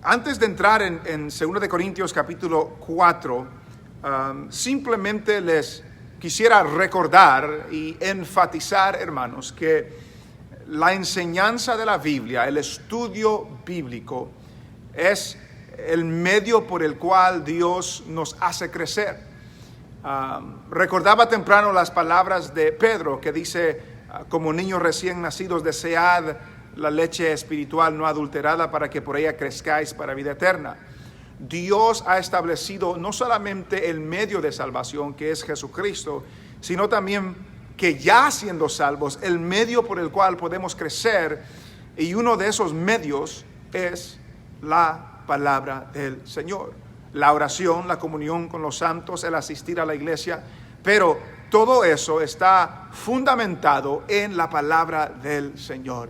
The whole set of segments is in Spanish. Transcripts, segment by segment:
Antes de entrar en 2 de Corintios capítulo 4, simplemente les quisiera recordar y enfatizar, hermanos, que la enseñanza de la Biblia, el estudio bíblico, es el medio por el cual Dios nos hace crecer. Recordaba temprano las palabras de Pedro que dice, como niños recién nacidos, desead la leche espiritual no adulterada para que por ella crezcáis para vida eterna. Dios ha establecido no solamente el medio de salvación, que es Jesucristo, sino también que ya siendo salvos, el medio por el cual podemos crecer, y uno de esos medios es la palabra del Señor. La oración, la comunión con los santos, el asistir a la iglesia, pero todo eso está fundamentado en la palabra del Señor.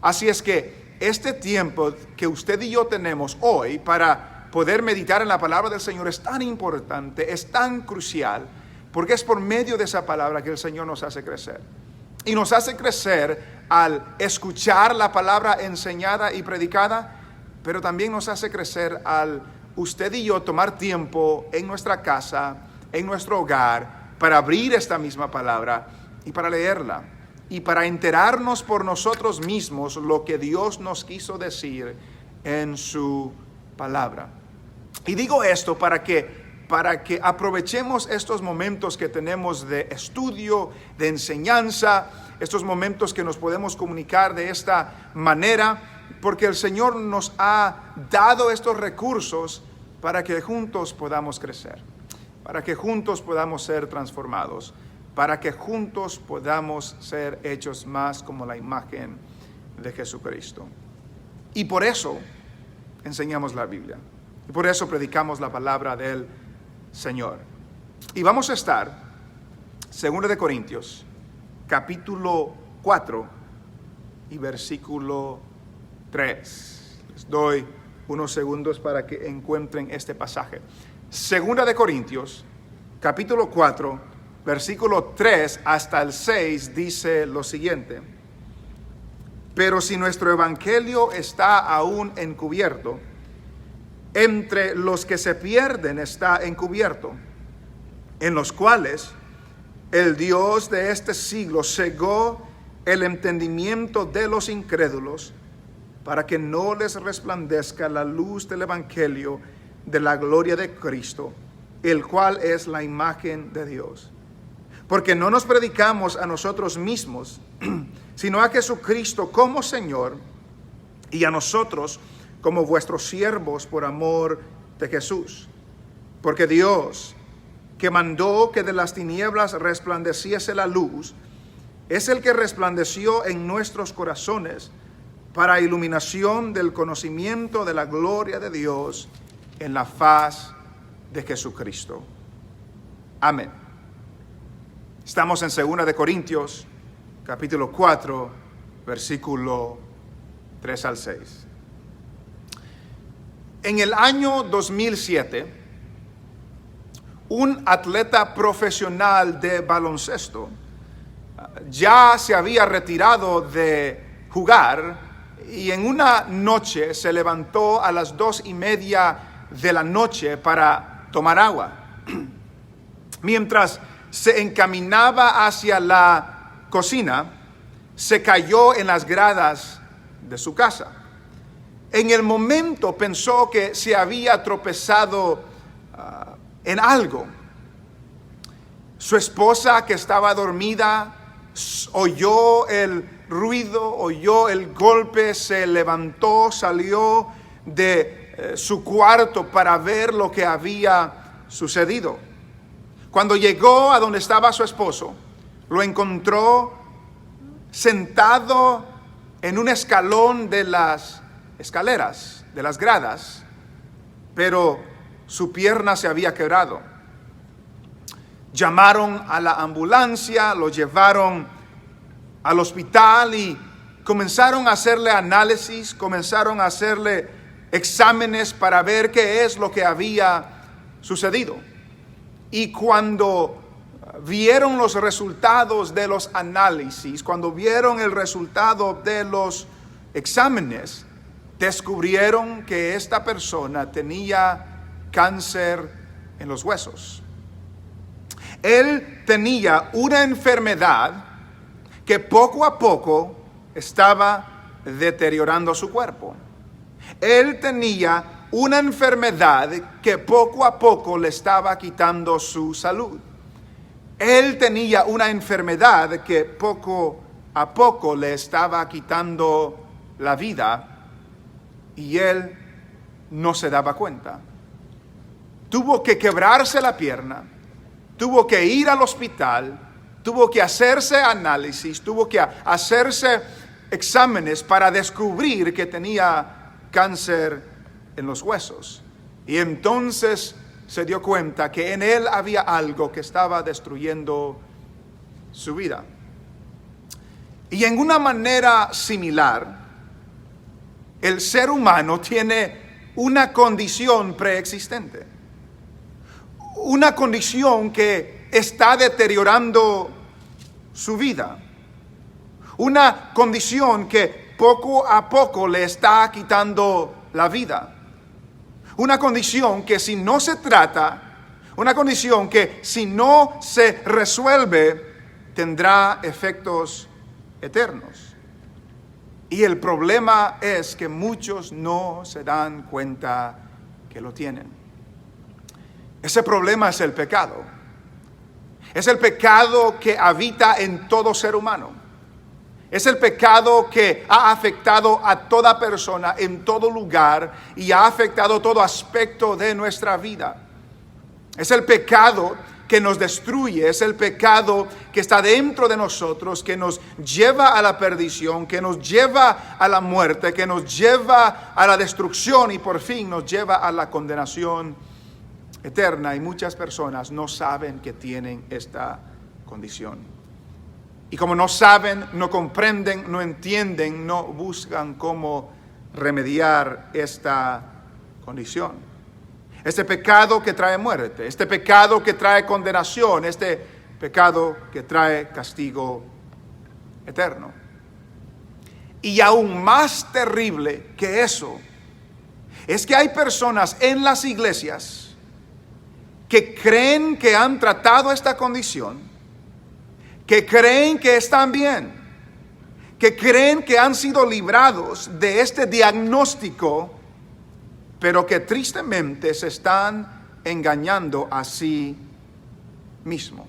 Así es que este tiempo que usted y yo tenemos hoy para poder meditar en la palabra del Señor es tan importante, es tan crucial, porque es por medio de esa palabra que el Señor nos hace crecer. Y nos hace crecer al escuchar la palabra enseñada y predicada, pero también nos hace crecer al usted y yo tomar tiempo en nuestra casa, en nuestro hogar, para abrir esta misma palabra y para leerla y para enterarnos por nosotros mismos lo que Dios nos quiso decir en su palabra. Y digo esto para que aprovechemos estos momentos que tenemos de estudio, de enseñanza, estos momentos que nos podemos comunicar de esta manera, porque el Señor nos ha dado estos recursos para que juntos podamos crecer, para que juntos podamos ser transformados, para que juntos podamos ser hechos más como la imagen de Jesucristo. Y por eso enseñamos la Biblia, y por eso predicamos la palabra del Señor. Y vamos a estar, 2 de Corintios, capítulo 4 y versículo 3. Les doy unos segundos para que encuentren este pasaje. 2 de Corintios, capítulo 4, versículo 3 hasta el 6 dice lo siguiente: pero si nuestro evangelio está aún encubierto, entre los que se pierden está encubierto, en los cuales el Dios de este siglo cegó el entendimiento de los incrédulos, para que no les resplandezca la luz del evangelio de la gloria de Cristo, el cual es la imagen de Dios. Porque no nos predicamos a nosotros mismos, sino a Jesucristo como Señor, y a nosotros como vuestros siervos por amor de Jesús. Porque Dios, que mandó que de las tinieblas resplandeciese la luz, es el que resplandeció en nuestros corazones para iluminación del conocimiento de la gloria de Dios en la faz de Jesucristo. Amén. Estamos en 2 de Corintios, capítulo 4, versículo 3 al 6. En el año 2007, un atleta profesional de baloncesto ya se había retirado de jugar y en una noche se levantó a las 2:30 de la noche para tomar agua. Mientras se encaminaba hacia la cocina, se cayó en las gradas de su casa. En el momento pensó que se había tropezado en algo. Su esposa, que estaba dormida, oyó el ruido, oyó el golpe, se levantó, salió de su cuarto para ver lo que había sucedido. Cuando llegó a donde estaba su esposo, lo encontró sentado en un escalón de las escaleras, de las gradas, pero su pierna se había quebrado. Llamaron a la ambulancia, lo llevaron al hospital y comenzaron a hacerle análisis, comenzaron a hacerle exámenes para ver qué es lo que había sucedido. Y cuando vieron los resultados de los análisis, cuando vieron el resultado de los exámenes, descubrieron que esta persona tenía cáncer en los huesos. Él tenía una enfermedad que poco a poco estaba deteriorando su cuerpo. Él tenía una enfermedad que poco a poco le estaba quitando su salud. Él tenía una enfermedad que poco a poco le estaba quitando la vida y él no se daba cuenta. Tuvo que quebrarse la pierna, tuvo que ir al hospital, tuvo que hacerse análisis, tuvo que hacerse exámenes para descubrir que tenía cáncer en los huesos. Y entonces se dio cuenta que en él había algo que estaba destruyendo su vida. Y en una manera similar, el ser humano tiene una condición preexistente. Una condición que está deteriorando su vida. Una condición que poco a poco le está quitando la vida. Una condición que si no se trata, una condición que si no se resuelve, tendrá efectos eternos. Y el problema es que muchos no se dan cuenta que lo tienen. Ese problema es el pecado. Es el pecado que habita en todo ser humano. Es el pecado que ha afectado a toda persona en todo lugar y ha afectado todo aspecto de nuestra vida. Es el pecado que nos destruye, es el pecado que está dentro de nosotros, que nos lleva a la perdición, que nos lleva a la muerte, que nos lleva a la destrucción y por fin nos lleva a la condenación eterna. Y muchas personas no saben que tienen esta condición. Y como no saben, no comprenden, no entienden, no buscan cómo remediar esta condición. Este pecado que trae muerte, este pecado que trae condenación, este pecado que trae castigo eterno. Y aún más terrible que eso, es que hay personas en las iglesias que creen que han tratado esta condición, que creen que están bien, que creen que han sido librados de este diagnóstico, pero que tristemente se están engañando a sí mismos.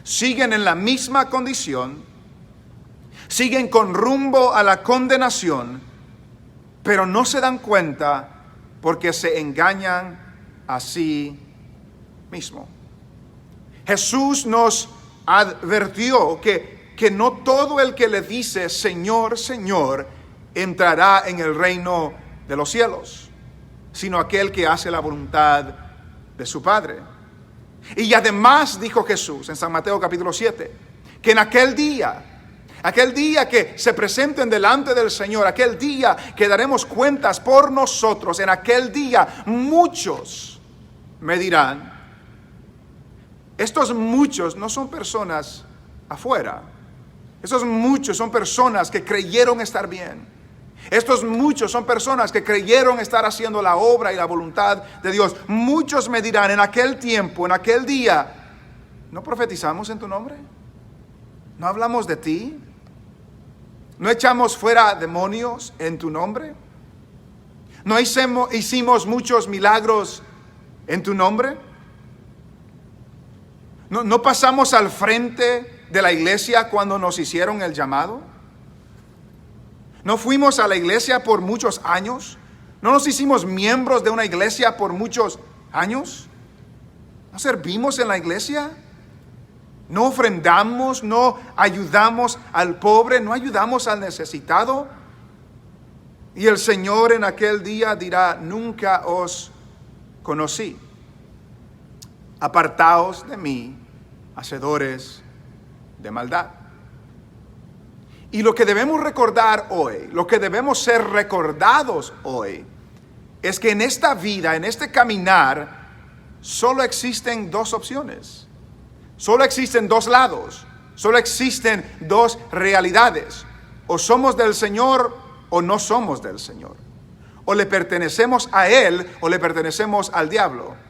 Siguen en la misma condición, siguen con rumbo a la condenación, pero no se dan cuenta porque se engañan a sí mismos. Jesús nos advirtió que no todo el que le dice Señor, Señor, entrará en el reino de los cielos, sino aquel que hace la voluntad de su Padre. Y además dijo Jesús en San Mateo capítulo 7, que en aquel día que se presenten delante del Señor, aquel día que daremos cuentas por nosotros, en aquel día muchos me dirán. Estos muchos no son personas afuera. Estos muchos son personas que creyeron estar bien. Estos muchos son personas que creyeron estar haciendo la obra y la voluntad de Dios. Muchos me dirán en aquel tiempo, en aquel día, ¿no profetizamos en tu nombre? ¿No hablamos de ti? ¿No echamos fuera demonios en tu nombre? ¿No hicimos muchos milagros en tu nombre? ¿No pasamos al frente de la iglesia cuando nos hicieron el llamado? ¿No fuimos a la iglesia por muchos años? ¿No nos hicimos miembros de una iglesia por muchos años? ¿No servimos en la iglesia? ¿No ofrendamos? ¿No ayudamos al pobre? ¿No ayudamos al necesitado? Y el Señor en aquel día dirá, nunca os conocí. Apartaos de mí, hacedores de maldad. Y lo que debemos recordar hoy, lo que debemos ser recordados hoy, es que en esta vida, en este caminar, solo existen dos opciones. Solo existen dos lados. Solo existen dos realidades. O somos del Señor o no somos del Señor. O le pertenecemos a Él o le pertenecemos al diablo.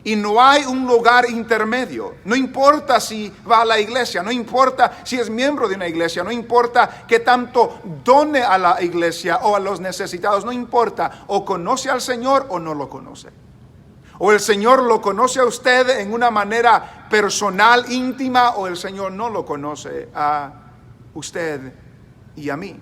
Y no hay un lugar intermedio. No importa si va a la iglesia, no importa si es miembro de una iglesia, no importa qué tanto done a la iglesia o a los necesitados, no importa. O conoce al Señor o no lo conoce. O el Señor lo conoce a usted en una manera personal, íntima, o el Señor no lo conoce a usted y a mí.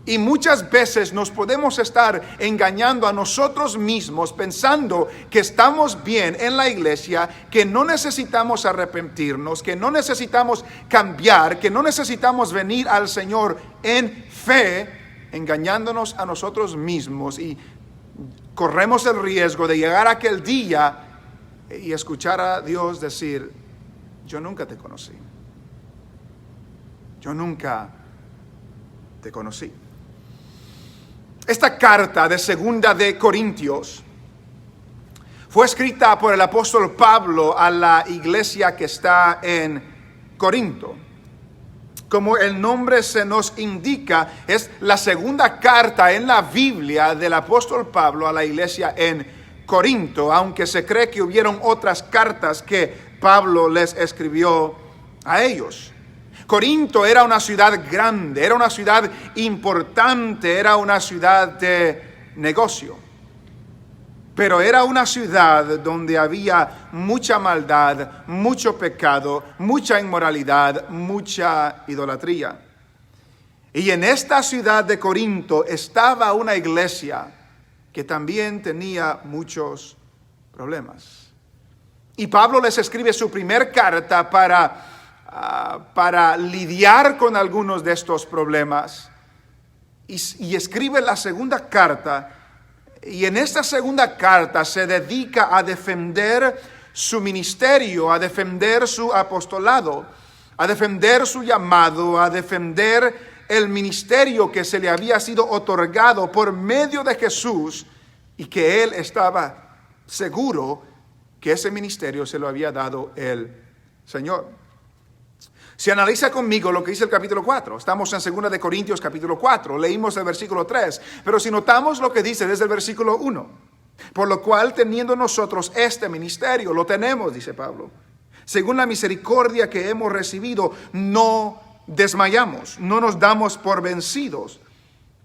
Y muchas veces nos podemos estar engañando a nosotros mismos pensando que estamos bien en la iglesia, que no necesitamos arrepentirnos, que no necesitamos cambiar, que no necesitamos venir al Señor en fe, engañándonos a nosotros mismos, y corremos el riesgo de llegar a aquel día y escuchar a Dios decir: yo nunca te conocí. Yo nunca te conocí. Esta carta de Segunda de Corintios fue escrita por el apóstol Pablo a la iglesia que está en Corinto. Como el nombre se nos indica, es la segunda carta en la Biblia del apóstol Pablo a la iglesia en Corinto, aunque se cree que hubieron otras cartas que Pablo les escribió a ellos. Corinto era una ciudad grande, era una ciudad importante, era una ciudad de negocio. Pero era una ciudad donde había mucha maldad, mucho pecado, mucha inmoralidad, mucha idolatría. Y en esta ciudad de Corinto estaba una iglesia que también tenía muchos problemas. Y Pablo les escribe su primer carta para lidiar con algunos de estos problemas, y escribe la segunda carta, y en esta segunda carta se dedica a defender su ministerio, a defender su apostolado, a defender su llamado, a defender el ministerio que se le había sido otorgado por medio de Jesús, y que él estaba seguro que ese ministerio se lo había dado el Señor. Si analiza conmigo lo que dice el capítulo 4, estamos en 2 de Corintios capítulo 4, leímos el versículo 3, pero si notamos lo que dice desde el versículo 1, por lo cual teniendo nosotros este ministerio, lo tenemos, dice Pablo, según la misericordia que hemos recibido, no desmayamos, no nos damos por vencidos.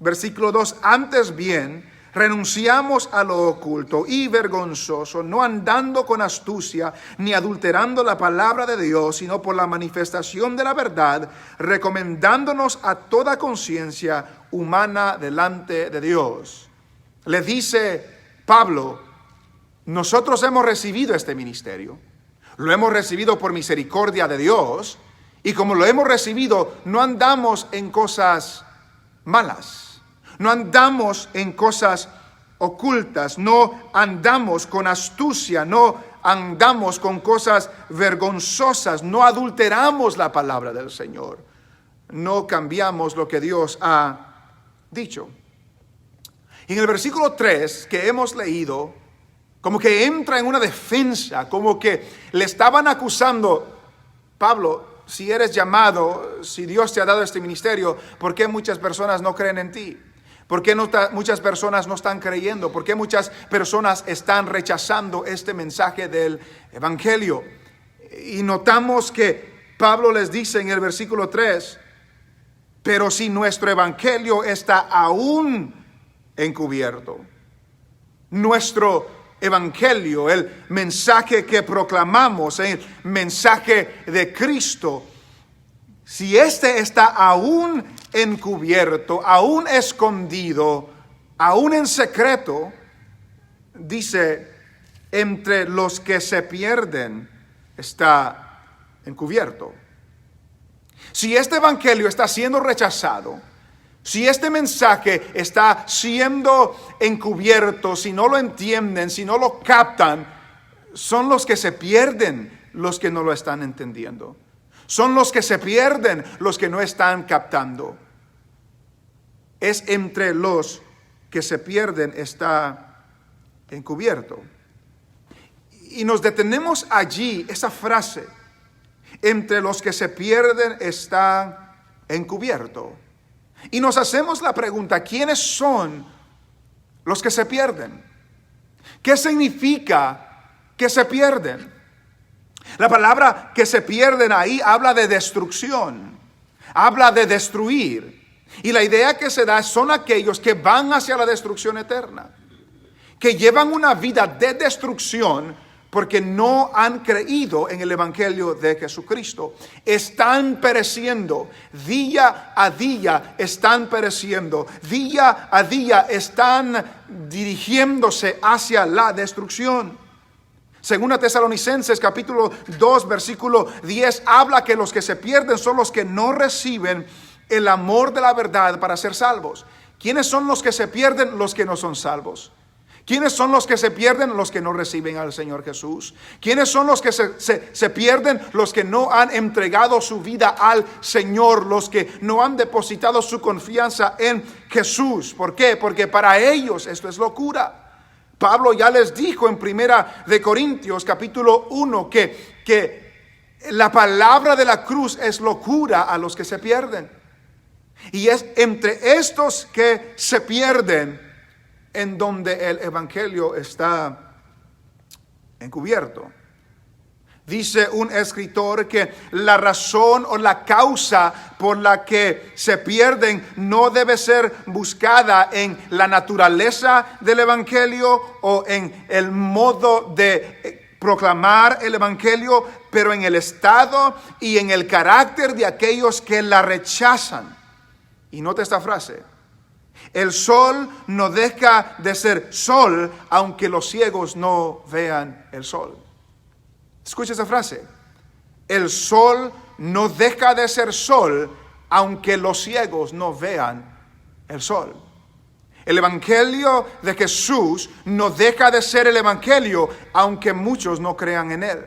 Versículo 2, antes bien, renunciamos a lo oculto y vergonzoso, no andando con astucia ni adulterando la palabra de Dios, sino por la manifestación de la verdad, recomendándonos a toda conciencia humana delante de Dios. Le dice Pablo: nosotros hemos recibido este ministerio, lo hemos recibido por misericordia de Dios, y como lo hemos recibido, no andamos en cosas malas. No andamos en cosas ocultas, no andamos con astucia, no andamos con cosas vergonzosas, no adulteramos la palabra del Señor, no cambiamos lo que Dios ha dicho. Y en el versículo 3 que hemos leído, como que entra en una defensa, como que le estaban acusando: Pablo, si eres llamado, si Dios te ha dado este ministerio, ¿por qué muchas personas no creen en ti? ¿Por qué muchas personas no están creyendo? ¿Por qué muchas personas están rechazando este mensaje del evangelio? Y notamos que Pablo les dice en el versículo 3, pero si nuestro evangelio está aún encubierto, nuestro evangelio, el mensaje que proclamamos, el mensaje de Cristo, si este está aún encubierto, aún escondido, aún en secreto, dice, entre los que se pierden está encubierto. Si este evangelio está siendo rechazado, si este mensaje está siendo encubierto, si no lo entienden, si no lo captan, son los que se pierden los que no lo están entendiendo. Son los que se pierden los que no están captando. Es entre los que se pierden está encubierto. Y nos detenemos allí, esa frase, entre los que se pierden está encubierto. Y nos hacemos la pregunta, ¿quiénes son los que se pierden? ¿Qué significa que se pierden? La palabra que se pierden ahí habla de destrucción, habla de destruir. Y la idea que se da son aquellos que van hacia la destrucción eterna, que llevan una vida de destrucción porque no han creído en el Evangelio de Jesucristo. Están pereciendo, día a día están pereciendo, día a día están dirigiéndose hacia la destrucción. Según Tesalonicenses capítulo 2 versículo 10 habla que los que se pierden son los que no reciben el amor de la verdad para ser salvos. ¿Quiénes son los que se pierden? Los que no son salvos. ¿Quiénes son los que se pierden? Los que no reciben al Señor Jesús. ¿Quiénes son los que se pierden? Los que no han entregado su vida al Señor, los que no han depositado su confianza en Jesús. ¿Por qué? Porque para ellos esto es locura. Pablo ya les dijo en Primera de Corintios capítulo 1 que la palabra de la cruz es locura a los que se pierden. Y es entre estos que se pierden en donde el evangelio está encubierto. Dice un escritor que la razón o la causa por la que se pierden no debe ser buscada en la naturaleza del evangelio o en el modo de proclamar el evangelio, pero en el estado y en el carácter de aquellos que la rechazan. Y nota esta frase: el sol no deja de ser sol aunque los ciegos no vean el sol. Escucha esa frase: el sol no deja de ser sol aunque los ciegos no vean el sol. El evangelio de Jesús no deja de ser el evangelio aunque muchos no crean en él.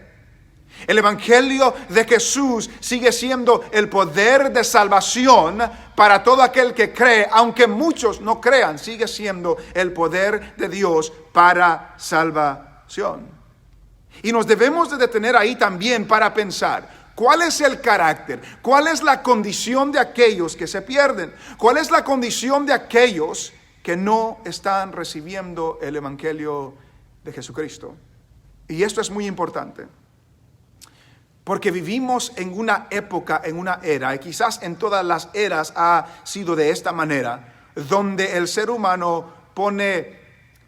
El evangelio de Jesús sigue siendo el poder de salvación para todo aquel que cree, aunque muchos no crean, sigue siendo el poder de Dios para salvación. Y nos debemos de detener ahí también para pensar, ¿cuál es el carácter? ¿Cuál es la condición de aquellos que se pierden? ¿Cuál es la condición de aquellos que no están recibiendo el evangelio de Jesucristo? Y esto es muy importante, porque vivimos en una época, en una era, y quizás en todas las eras ha sido de esta manera, donde el ser humano pone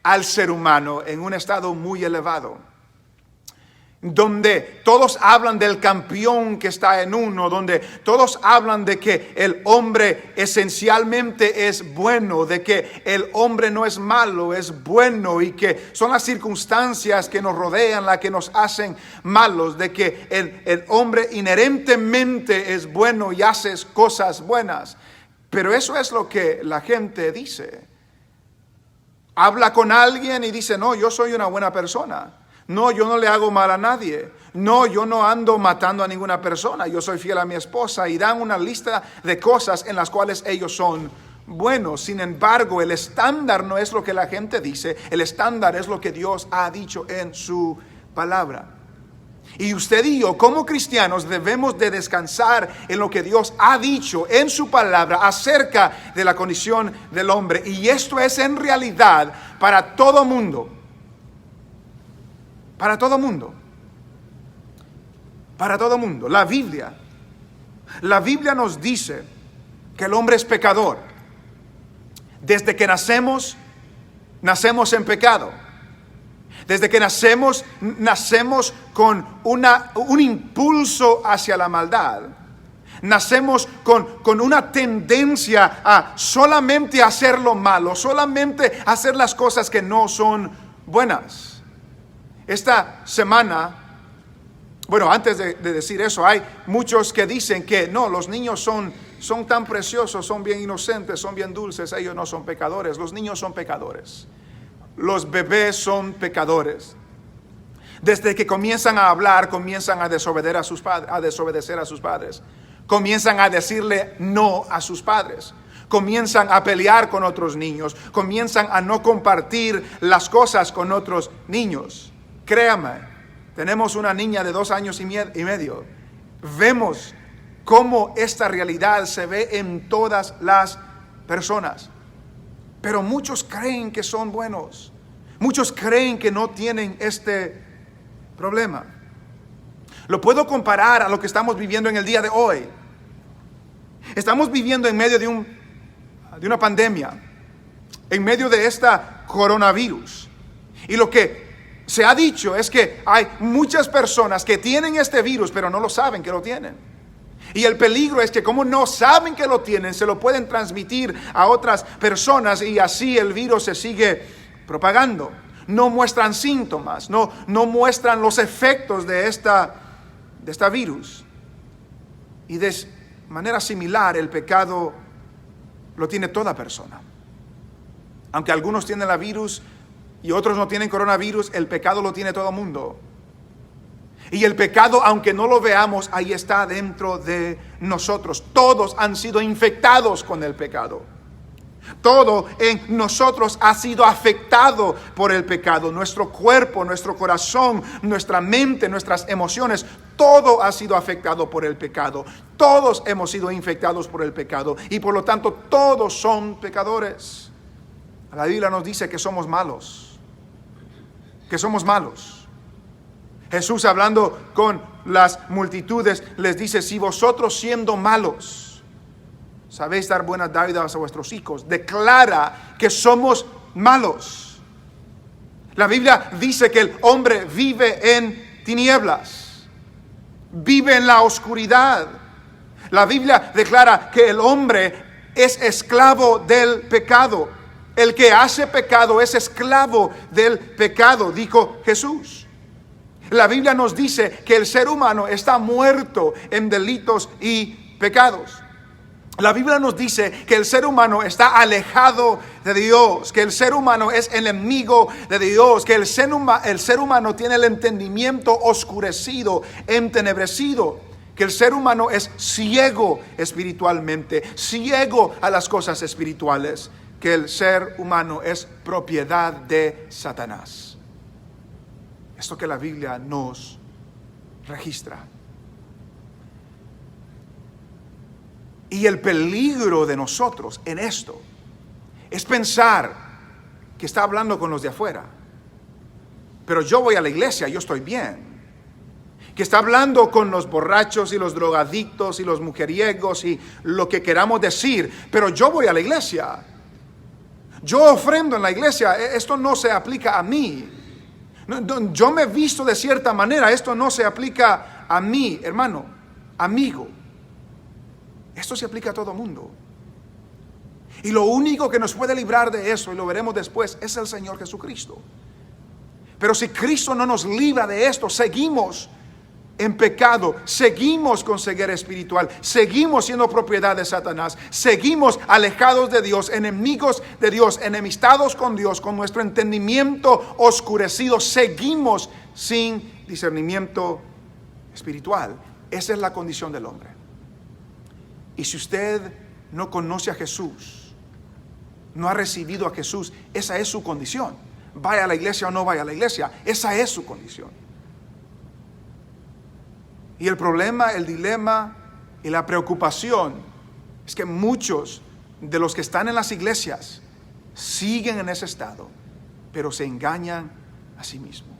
al ser humano en un estado muy elevado, donde todos hablan del campeón que está en uno, donde todos hablan de que el hombre esencialmente es bueno, de que el hombre no es malo, es bueno, y que son las circunstancias que nos rodean las que nos hacen malos, de que el hombre inherentemente es bueno y hace cosas buenas. Pero eso es lo que la gente dice. Habla con alguien y dice: no, yo soy una buena persona. No, yo no le hago mal a nadie. No, yo no ando matando a ninguna persona. Yo soy fiel a mi esposa. Y dan una lista de cosas en las cuales ellos son buenos. Sin embargo, el estándar no es lo que la gente dice. El estándar es lo que Dios ha dicho en su palabra. Y usted y yo, como cristianos, debemos de descansar en lo que Dios ha dicho en su palabra acerca de la condición del hombre. Y esto es en realidad para todo mundo. Para todo mundo. Para todo mundo. La Biblia nos dice que el hombre es pecador. Desde que nacemos en pecado. Desde que nacemos con un impulso hacia la maldad. Nacemos con una tendencia a solamente hacer lo malo, solamente hacer las cosas que no son buenas. Esta semana, bueno, antes de decir eso, hay muchos que dicen que no, los niños son tan preciosos, son bien inocentes, son bien dulces, ellos no son pecadores. Los niños son pecadores. Los bebés son pecadores. Desde que comienzan a hablar, comienzan a desobedecer a sus padres. Comienzan a decirle no a sus padres. Comienzan a pelear con otros niños. Comienzan a no compartir las cosas con otros niños. Créame, tenemos una niña de 2 años y medio. Vemos cómo esta realidad se ve en todas las personas. Pero muchos creen que son buenos. Muchos creen que no tienen este problema. Lo puedo comparar a lo que estamos viviendo en el día de hoy. Estamos viviendo en medio de una pandemia, en medio de esta coronavirus. Y lo que se ha dicho es que hay muchas personas que tienen este virus, pero no lo saben que lo tienen. Y el peligro es que como no saben que lo tienen, se lo pueden transmitir a otras personas y así el virus se sigue propagando. No muestran síntomas, no muestran los efectos de esta virus. Y de manera similar, el pecado lo tiene toda persona. Aunque algunos tienen la virus y otros no tienen coronavirus, el pecado lo tiene todo el mundo. Y el pecado, aunque no lo veamos, ahí está dentro de nosotros. Todos han sido infectados con el pecado. Todo en nosotros ha sido afectado por el pecado. Nuestro cuerpo, nuestro corazón, nuestra mente, nuestras emociones, todo ha sido afectado por el pecado. Todos hemos sido infectados por el pecado y por lo tanto todos son pecadores. La Biblia nos dice que somos malos. Que somos malos. Jesús, hablando con las multitudes, les dice: si vosotros siendo malos sabéis dar buenas dádivas a vuestros hijos, declara que somos malos. La Biblia dice que el hombre vive en tinieblas, vive en la oscuridad. La Biblia declara que el hombre es esclavo del pecado. El que hace pecado es esclavo del pecado, dijo Jesús. La Biblia nos dice que el ser humano está muerto en delitos y pecados. La Biblia nos dice que el ser humano está alejado de Dios, que el ser humano es enemigo de Dios, que el ser humano tiene el entendimiento oscurecido, entenebrecido, que el ser humano es ciego espiritualmente, ciego a las cosas espirituales, que el ser humano es propiedad de Satanás. Esto que la Biblia nos registra. Y el peligro de nosotros en esto es pensar que está hablando con los de afuera. Pero yo voy a la iglesia, yo estoy bien. Que está hablando con los borrachos y los drogadictos y los mujeriegos y lo que queramos decir. Pero yo voy a la iglesia. Yo ofrendo en la iglesia. Esto no se aplica a mí. Yo me he visto de cierta manera. Esto no se aplica a mí, hermano, amigo. Esto se aplica a todo mundo. Y lo único que nos puede librar de eso, y lo veremos después, es el Señor Jesucristo. Pero si Cristo no nos libra de esto, seguimos en pecado, seguimos con ceguera espiritual, seguimos siendo propiedad de Satanás, seguimos alejados de Dios, enemigos de Dios, enemistados con Dios, con nuestro entendimiento oscurecido, seguimos sin discernimiento espiritual. Esa es la condición del hombre. Y si usted no conoce a Jesús, no ha recibido a Jesús, esa es su condición. Vaya a la iglesia o no vaya a la iglesia, esa es su condición. Y el problema, el dilema y la preocupación es que muchos de los que están en las iglesias siguen en ese estado, pero se engañan a sí mismos.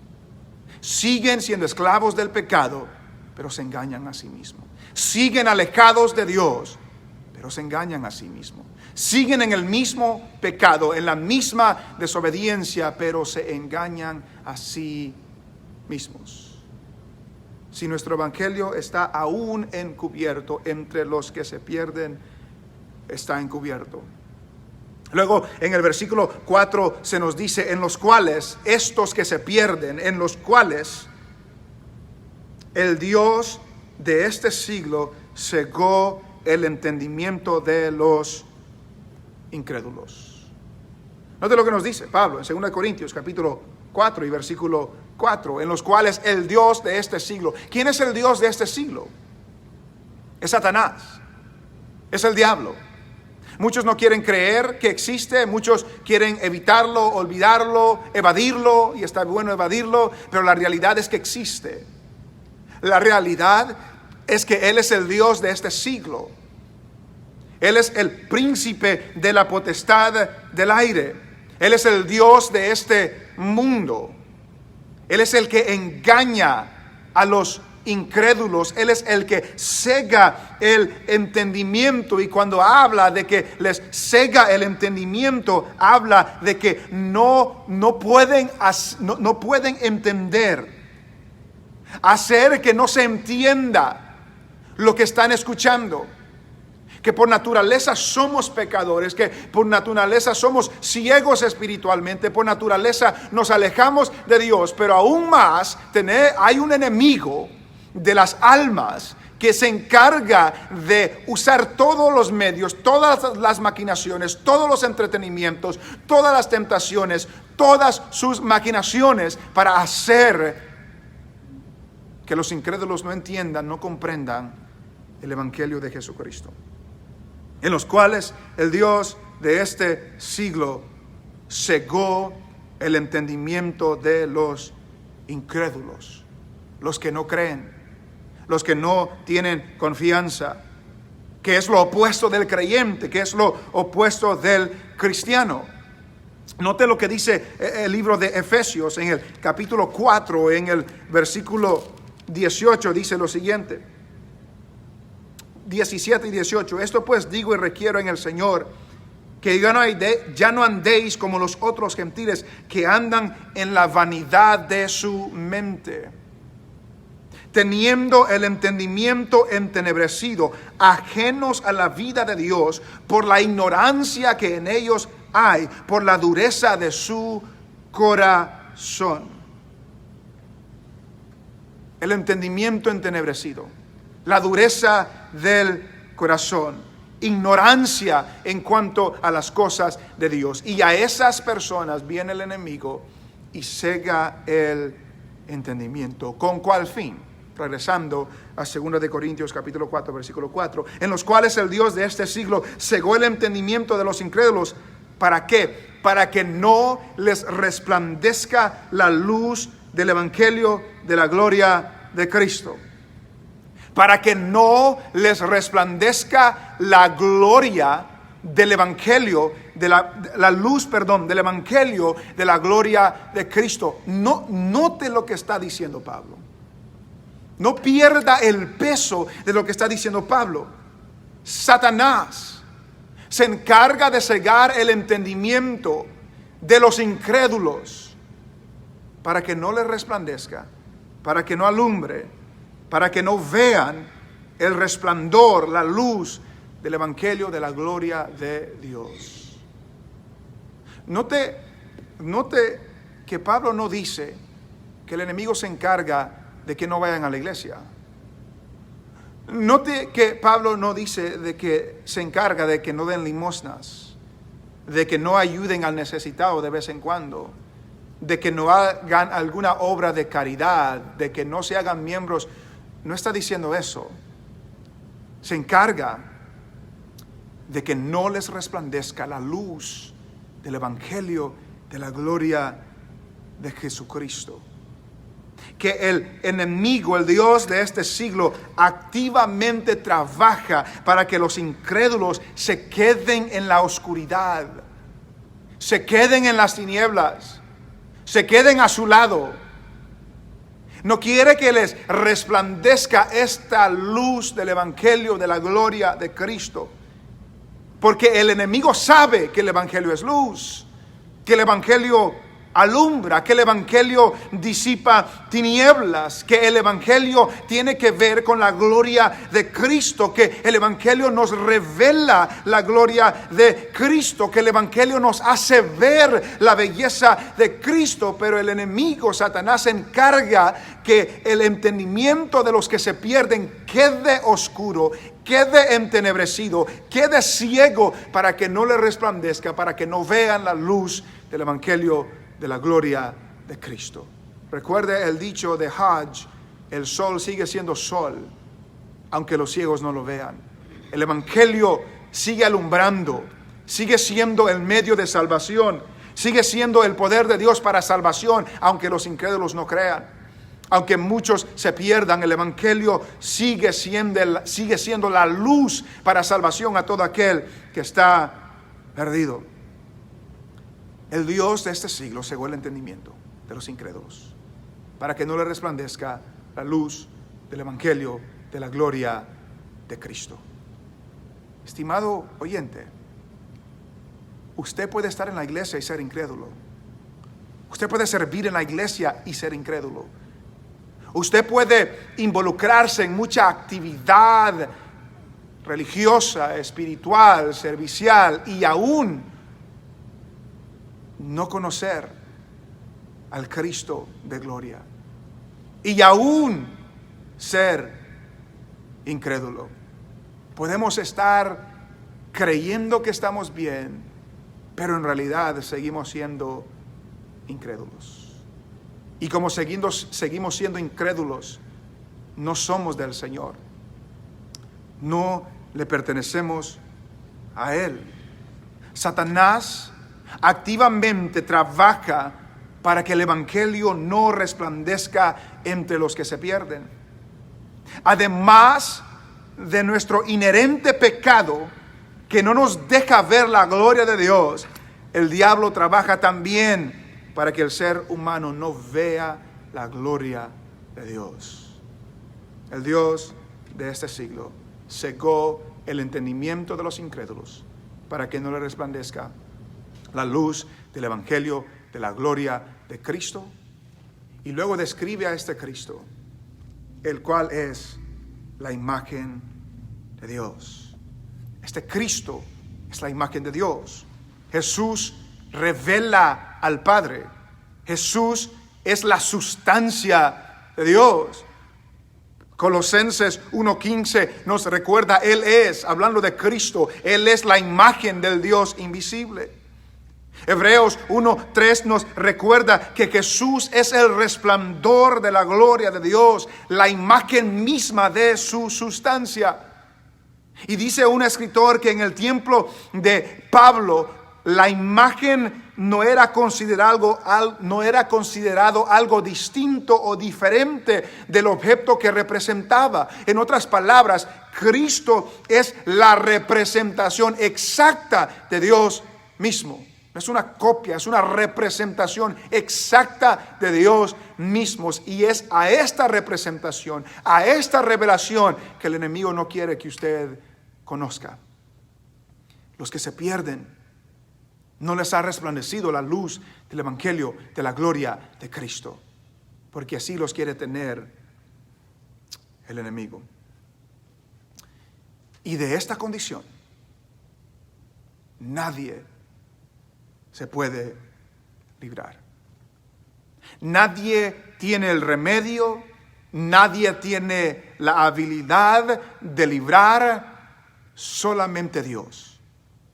Siguen siendo esclavos del pecado, pero se engañan a sí mismos. Siguen alejados de Dios, pero se engañan a sí mismos. Siguen en el mismo pecado, en la misma desobediencia, pero se engañan a sí mismos. Si nuestro evangelio está aún encubierto, entre los que se pierden está encubierto. Luego en el versículo 4 se nos dice: en los cuales, estos que se pierden, en los cuales el Dios de este siglo cegó el entendimiento de los incrédulos. Note lo que nos dice Pablo en 2 Corintios capítulo 4 y versículo 4, en los cuales el Dios de este siglo. ¿Quién es el Dios de este siglo? Es Satanás, es el diablo. Muchos no quieren creer que existe, muchos quieren evitarlo, olvidarlo, evadirlo, y está bueno evadirlo, pero la realidad es que existe. La realidad es que Él es el Dios de este siglo. Él es el príncipe de la potestad del aire. Él es el Dios de este mundo. Él es el que engaña a los incrédulos. Él es el que cega el entendimiento, y cuando habla de que les cega el entendimiento, habla de que no pueden entender, hacer que no se entienda lo que están escuchando. Que por naturaleza somos pecadores, que por naturaleza somos ciegos espiritualmente, por naturaleza nos alejamos de Dios, pero aún más hay un enemigo de las almas que se encarga de usar todos los medios, todas las maquinaciones, todos los entretenimientos, todas las tentaciones, todas sus maquinaciones para hacer que los incrédulos no entiendan, no comprendan el evangelio de Jesucristo, en los cuales el Dios de este siglo cegó el entendimiento de los incrédulos, los que no creen, los que no tienen confianza, que es lo opuesto del creyente, que es lo opuesto del cristiano. Note lo que dice el libro de Efesios en el capítulo 4, en el versículo 18, dice lo siguiente. 17 y 18. Esto pues digo y requiero en el Señor, que ya no andéis como los otros gentiles, que andan en la vanidad de su mente, teniendo el entendimiento entenebrecido, ajenos a la vida de Dios, por la ignorancia que en ellos hay, por la dureza de su corazón. El entendimiento entenebrecido, la dureza del corazón, ignorancia en cuanto a las cosas de Dios. Y a esas personas viene el enemigo y cega el entendimiento. ¿Con cuál fin? Regresando a 2 de Corintios capítulo 4, versículo 4, en los cuales el Dios de este siglo cegó el entendimiento de los incrédulos. ¿Para qué? Para que no les resplandezca la luz del evangelio de la gloria de Cristo. Para que no les resplandezca la gloria del evangelio, la luz del evangelio de la gloria de Cristo. Note lo que está diciendo Pablo. No pierda el peso de lo que está diciendo Pablo. Satanás se encarga de cegar el entendimiento de los incrédulos para que no les resplandezca, para que no alumbre, para que no vean el resplandor, la luz del evangelio de la gloria de Dios. Note que Pablo no dice que el enemigo se encarga de que no vayan a la iglesia. Note que Pablo no dice de que se encarga de que no den limosnas, de que no ayuden al necesitado de vez en cuando, de que no hagan alguna obra de caridad, de que no se hagan miembros. No está diciendo eso. Se encarga de que no les resplandezca la luz del evangelio de la gloria de Jesucristo. Que el enemigo, el Dios de este siglo, activamente trabaja para que los incrédulos se queden en la oscuridad, se queden en las tinieblas, se queden a su lado. No quiere que les resplandezca esta luz del evangelio de la gloria de Cristo, porque el enemigo sabe que el evangelio es luz, que el evangelio alumbra, que el evangelio disipa tinieblas, que el evangelio tiene que ver con la gloria de Cristo, que el evangelio nos revela la gloria de Cristo, que el evangelio nos hace ver la belleza de Cristo. Pero el enemigo, Satanás, se encarga que el entendimiento de los que se pierden quede oscuro, quede entenebrecido, quede ciego, para que no le resplandezca, para que no vean la luz del evangelio de la gloria de Cristo. Recuerde el dicho de Hajj: el sol sigue siendo sol, aunque los ciegos no lo vean. El evangelio sigue alumbrando, sigue siendo el medio de salvación, sigue siendo el poder de Dios para salvación, aunque los incrédulos no crean. Aunque muchos se pierdan, el Evangelio sigue siendo la luz para salvación a todo aquel que está perdido. El Dios de este siglo cegó el entendimiento de los incrédulos, para que no le resplandezca la luz del Evangelio de la gloria de Cristo. Estimado oyente, usted puede estar en la iglesia y ser incrédulo. Usted puede servir en la iglesia y ser incrédulo. Usted puede involucrarse en mucha actividad religiosa, espiritual, servicial, y aún no conocer al Cristo de gloria, y aún ser incrédulo. Podemos estar creyendo que estamos bien, pero en realidad seguimos siendo incrédulos. Y como seguimos siendo incrédulos, no somos del Señor. No le pertenecemos a Él. Satanás activamente trabaja para que el Evangelio no resplandezca entre los que se pierden. Además de nuestro inherente pecado, que no nos deja ver la gloria de Dios, el diablo trabaja también para que el ser humano no vea la gloria de Dios. El Dios de este siglo cegó el entendimiento de los incrédulos para que no le resplandezca la luz del Evangelio de la gloria de Cristo. Y luego describe a este Cristo, el cual es la imagen de Dios. Este Cristo es la imagen de Dios. Jesús revela al Padre. Jesús es la sustancia de Dios. Colosenses 1:15 nos recuerda, Él es, hablando de Cristo, Él es la imagen del Dios invisible. Hebreos 1:3 nos recuerda que Jesús es el resplandor de la gloria de Dios, la imagen misma de su sustancia. Y dice un escritor que en el tiempo de Pablo, la imagen no era considerado algo distinto o diferente del objeto que representaba. En otras palabras, Cristo es la representación exacta de Dios mismo. No es una copia, es una representación exacta de Dios mismo. Y es a esta representación, a esta revelación, que el enemigo no quiere que usted conozca. Los que se pierden, no les ha resplandecido la luz del Evangelio de la gloria de Cristo, porque así los quiere tener el enemigo. Y de esta condición nadie se puede librar. Nadie tiene el remedio, nadie tiene la habilidad de librar, solamente Dios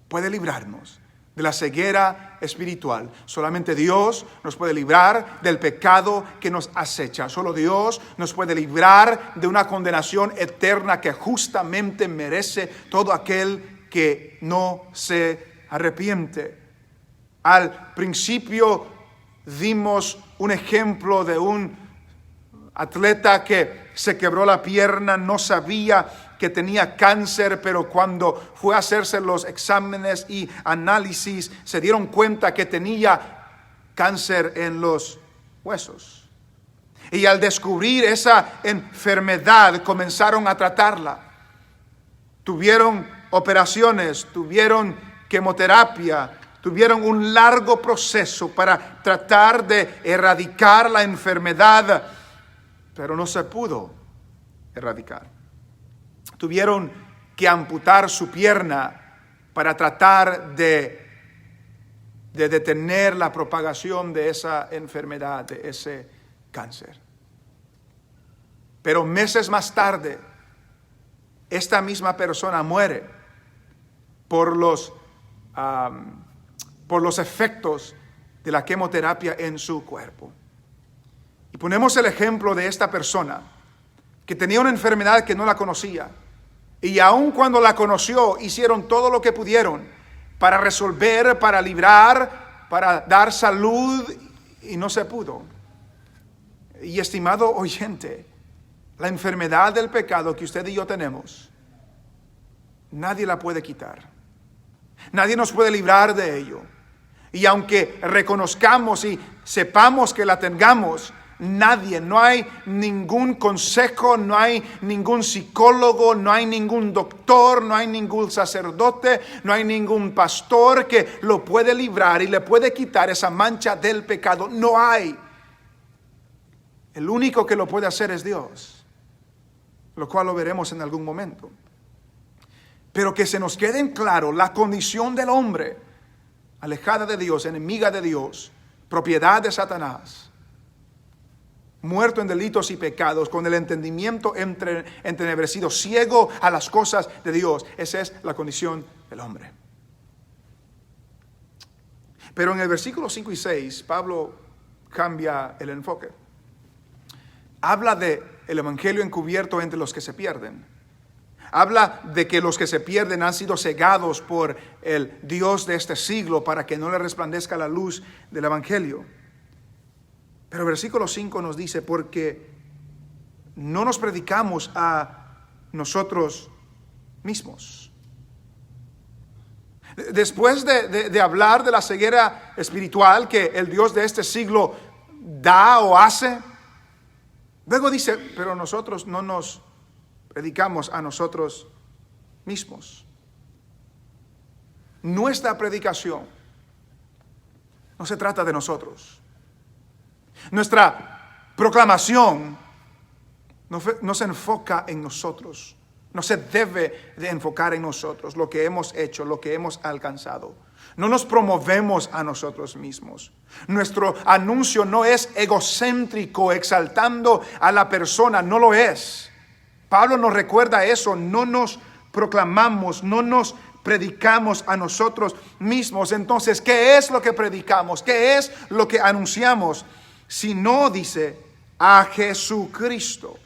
puede librarnos de la ceguera espiritual. Solamente Dios nos puede librar del pecado que nos acecha. Solo Dios nos puede librar de una condenación eterna que justamente merece todo aquel que no se arrepiente. Al principio dimos un ejemplo de un atleta que se quebró la pierna, no sabía que tenía cáncer, pero cuando fue a hacerse los exámenes y análisis, se dieron cuenta que tenía cáncer en los huesos. Y al descubrir esa enfermedad, comenzaron a tratarla. Tuvieron operaciones, tuvieron quimioterapia, tuvieron un largo proceso para tratar de erradicar la enfermedad, pero no se pudo erradicar. Tuvieron que amputar su pierna para tratar de detener la propagación de esa enfermedad, de ese cáncer. Pero meses más tarde, esta misma persona muere por los efectos de la quimioterapia en su cuerpo. Y ponemos el ejemplo de esta persona que tenía una enfermedad que no la conocía. Y aun cuando la conoció, hicieron todo lo que pudieron para resolver, para librar, para dar salud, y no se pudo. Y estimado oyente, la enfermedad del pecado que usted y yo tenemos, nadie la puede quitar. Nadie nos puede librar de ello. Y aunque reconozcamos y sepamos que la tengamos, nadie, no hay ningún consejo, no hay ningún psicólogo, no hay ningún doctor, no hay ningún sacerdote, no hay ningún pastor que lo puede librar y le puede quitar esa mancha del pecado. No hay. El único que lo puede hacer es Dios, lo cual lo veremos en algún momento. Pero que se nos quede en claro la condición del hombre, alejada de Dios, enemiga de Dios, propiedad de Satanás, muerto en delitos y pecados, con el entendimiento entenebrecido, ciego a las cosas de Dios. Esa es la condición del hombre. Pero en el versículo 5 y 6, Pablo cambia el enfoque. Habla de el evangelio encubierto entre los que se pierden. Habla de que los que se pierden han sido cegados por el Dios de este siglo para que no le resplandezca la luz del evangelio. Pero el versículo 5 nos dice, porque no nos predicamos a nosotros mismos. Después de hablar de la ceguera espiritual que el Dios de este siglo da o hace, luego dice, pero nosotros no nos predicamos a nosotros mismos. Nuestra predicación no se trata de nosotros. Nuestra proclamación no se enfoca en nosotros. No se debe de enfocar en nosotros, lo que hemos hecho, lo que hemos alcanzado. No nos promovemos a nosotros mismos. Nuestro anuncio no es egocéntrico, exaltando a la persona, no lo es. Pablo nos recuerda eso, no nos proclamamos, no nos predicamos a nosotros mismos. Entonces, ¿qué es lo que predicamos? ¿Qué es lo que anunciamos? Si no, dice, a Jesucristo.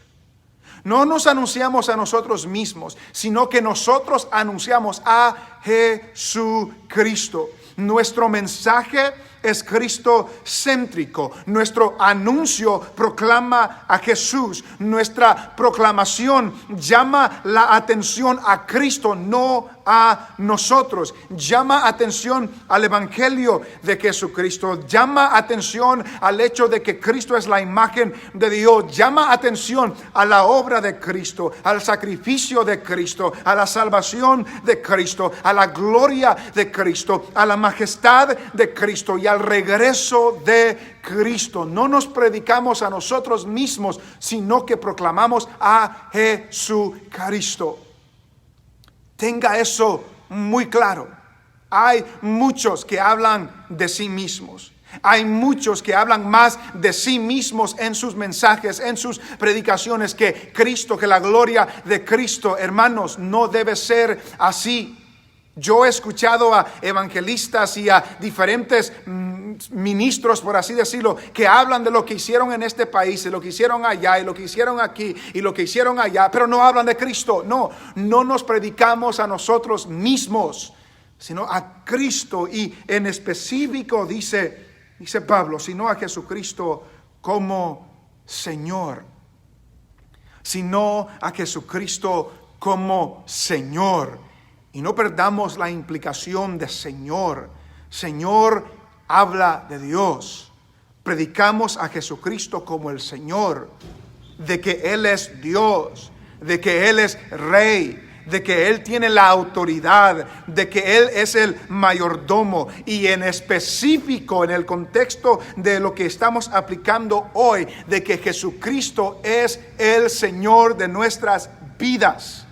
No nos anunciamos a nosotros mismos, sino que nosotros anunciamos a Jesucristo. Nuestro mensaje es Cristo céntrico. Nuestro anuncio proclama a Jesús. Nuestra proclamación llama la atención a Cristo, no a nosotros. Llama atención al evangelio de Jesucristo. Llama atención al hecho de que Cristo es la imagen de Dios. Llama atención a la obra de Cristo, al sacrificio de Cristo, a la salvación de Cristo, a la gloria de Cristo, a la majestad de Cristo y al regreso de Cristo. No nos predicamos a nosotros mismos, sino que proclamamos a Jesucristo. Tenga eso muy claro. Hay muchos que hablan de sí mismos. Hay muchos que hablan más de sí mismos en sus mensajes, en sus predicaciones, que Cristo, que la gloria de Cristo. Hermanos, no debe ser así. Yo he escuchado a evangelistas y a diferentes ministros, por así decirlo, que hablan de lo que hicieron en este país, de lo que hicieron allá, y lo que hicieron aquí, y lo que hicieron allá, pero no hablan de Cristo. No nos predicamos a nosotros mismos, sino a Cristo. Y en específico dice Pablo, sino a Jesucristo como Señor. Sino a Jesucristo como Señor. Y no perdamos la implicación de Señor. Señor habla de Dios. Predicamos a Jesucristo como el Señor, de que Él es Dios, de que Él es Rey, de que Él tiene la autoridad, de que Él es el mayordomo. Y en específico, en el contexto de lo que estamos aplicando hoy, de que Jesucristo es el Señor de nuestras vidas.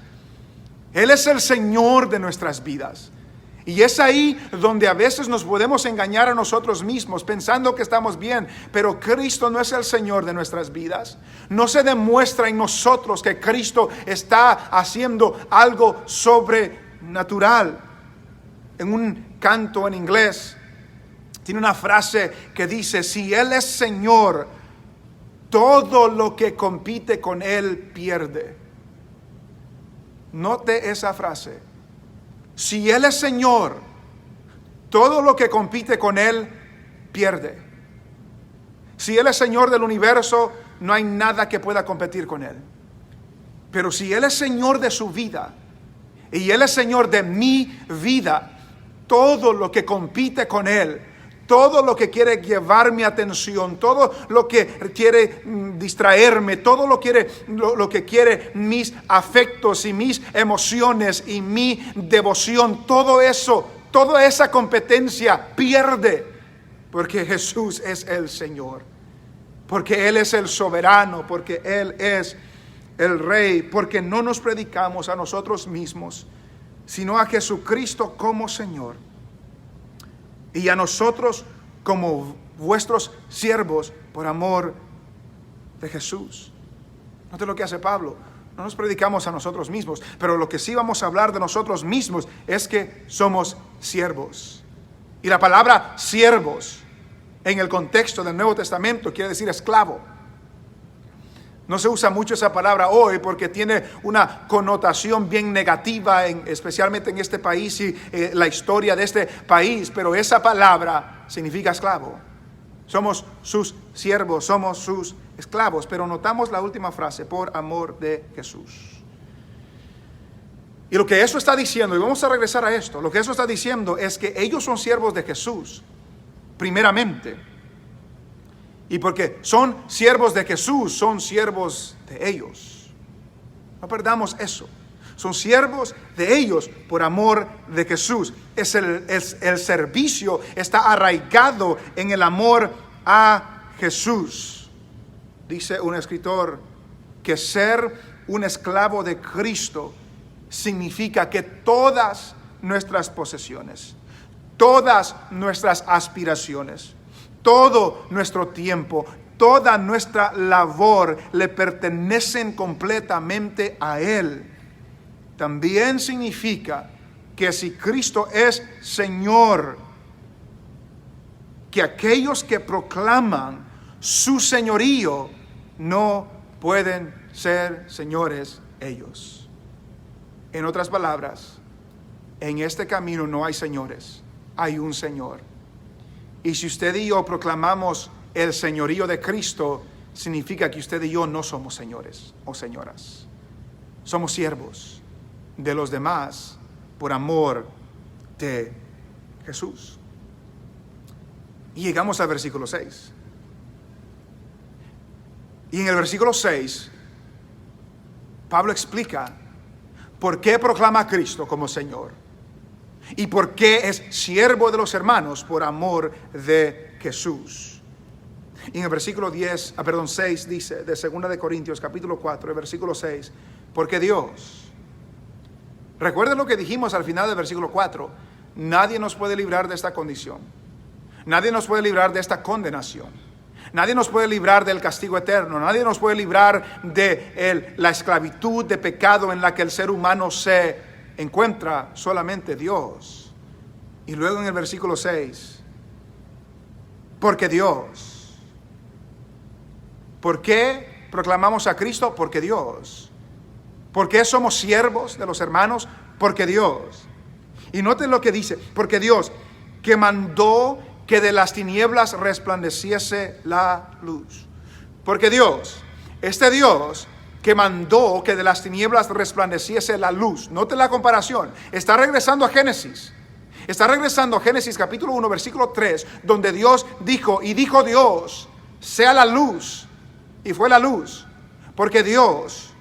Él es el Señor de nuestras vidas. Y es ahí donde a veces nos podemos engañar a nosotros mismos pensando que estamos bien, pero Cristo no es el Señor de nuestras vidas. No se demuestra en nosotros que Cristo está haciendo algo sobrenatural. En un canto en inglés tiene una frase que dice: si Él es Señor, todo lo que compite con Él pierde. Note esa frase. Si Él es Señor, todo lo que compite con Él pierde. Si Él es Señor del universo, no hay nada que pueda competir con Él. Pero si Él es Señor de su vida y Él es Señor de mi vida, todo lo que compite con Él, todo lo que quiere llevar mi atención, todo lo que quiere distraerme, todo lo que quiere mis afectos y mis emociones y mi devoción, todo eso, toda esa competencia pierde, porque Jesús es el Señor, porque Él es el soberano, porque Él es el Rey, porque no nos predicamos a nosotros mismos, sino a Jesucristo como Señor, y a nosotros como vuestros siervos por amor de Jesús. Note lo que hace Pablo. No nos predicamos a nosotros mismos, pero lo que sí vamos a hablar de nosotros mismos es que somos siervos. Y la palabra siervos en el contexto del Nuevo Testamento quiere decir esclavo. No se usa mucho esa palabra hoy porque tiene una connotación bien negativa, especialmente en este país y la historia de este país, pero esa palabra significa esclavo. Somos sus siervos, somos sus esclavos, pero notamos la última frase, por amor de Jesús. Y lo que eso está diciendo, y vamos a regresar a esto, lo que eso está diciendo es que ellos son siervos de Jesús, primeramente. Y porque son siervos de Jesús, son siervos de ellos. No perdamos eso. Son siervos de ellos por amor de Jesús. El servicio está arraigado en el amor a Jesús. Dice un escritor que ser un esclavo de Cristo significa que todas nuestras posesiones, todas nuestras aspiraciones, todo nuestro tiempo, toda nuestra labor le pertenecen completamente a Él. También significa que si Cristo es Señor, que aquellos que proclaman su señorío no pueden ser señores ellos. En otras palabras, en este camino no hay señores, hay un Señor. Y si usted y yo proclamamos el señorío de Cristo, significa que usted y yo no somos señores o señoras. Somos siervos de los demás por amor de Jesús. Y llegamos al versículo 6. Y en el versículo 6, Pablo explica por qué proclama a Cristo como Señor. ¿Y por qué es siervo de los hermanos? Por amor de Jesús. Y en el versículo 6 dice, de 2 de Corintios capítulo 4, el versículo 6, porque Dios, recuerden lo que dijimos al final del versículo 4, nadie nos puede librar de esta condición, nadie nos puede librar de esta condenación, nadie nos puede librar del castigo eterno, nadie nos puede librar de la esclavitud de pecado en la que el ser humano se encuentra, solamente Dios. Y luego en el versículo 6, porque Dios. ¿Por qué proclamamos a Cristo? Porque Dios. ¿Por qué somos siervos de los hermanos? Porque Dios. Y noten lo que dice, porque Dios, que mandó que de las tinieblas resplandeciese la luz. Porque Dios, este Dios que mandó que de las tinieblas resplandeciese la luz. Note la comparación. Está regresando a Génesis. Está regresando a Génesis capítulo 1, versículo 3, donde Dios dijo, y dijo Dios, sea la luz. Y fue la luz. Porque Dios,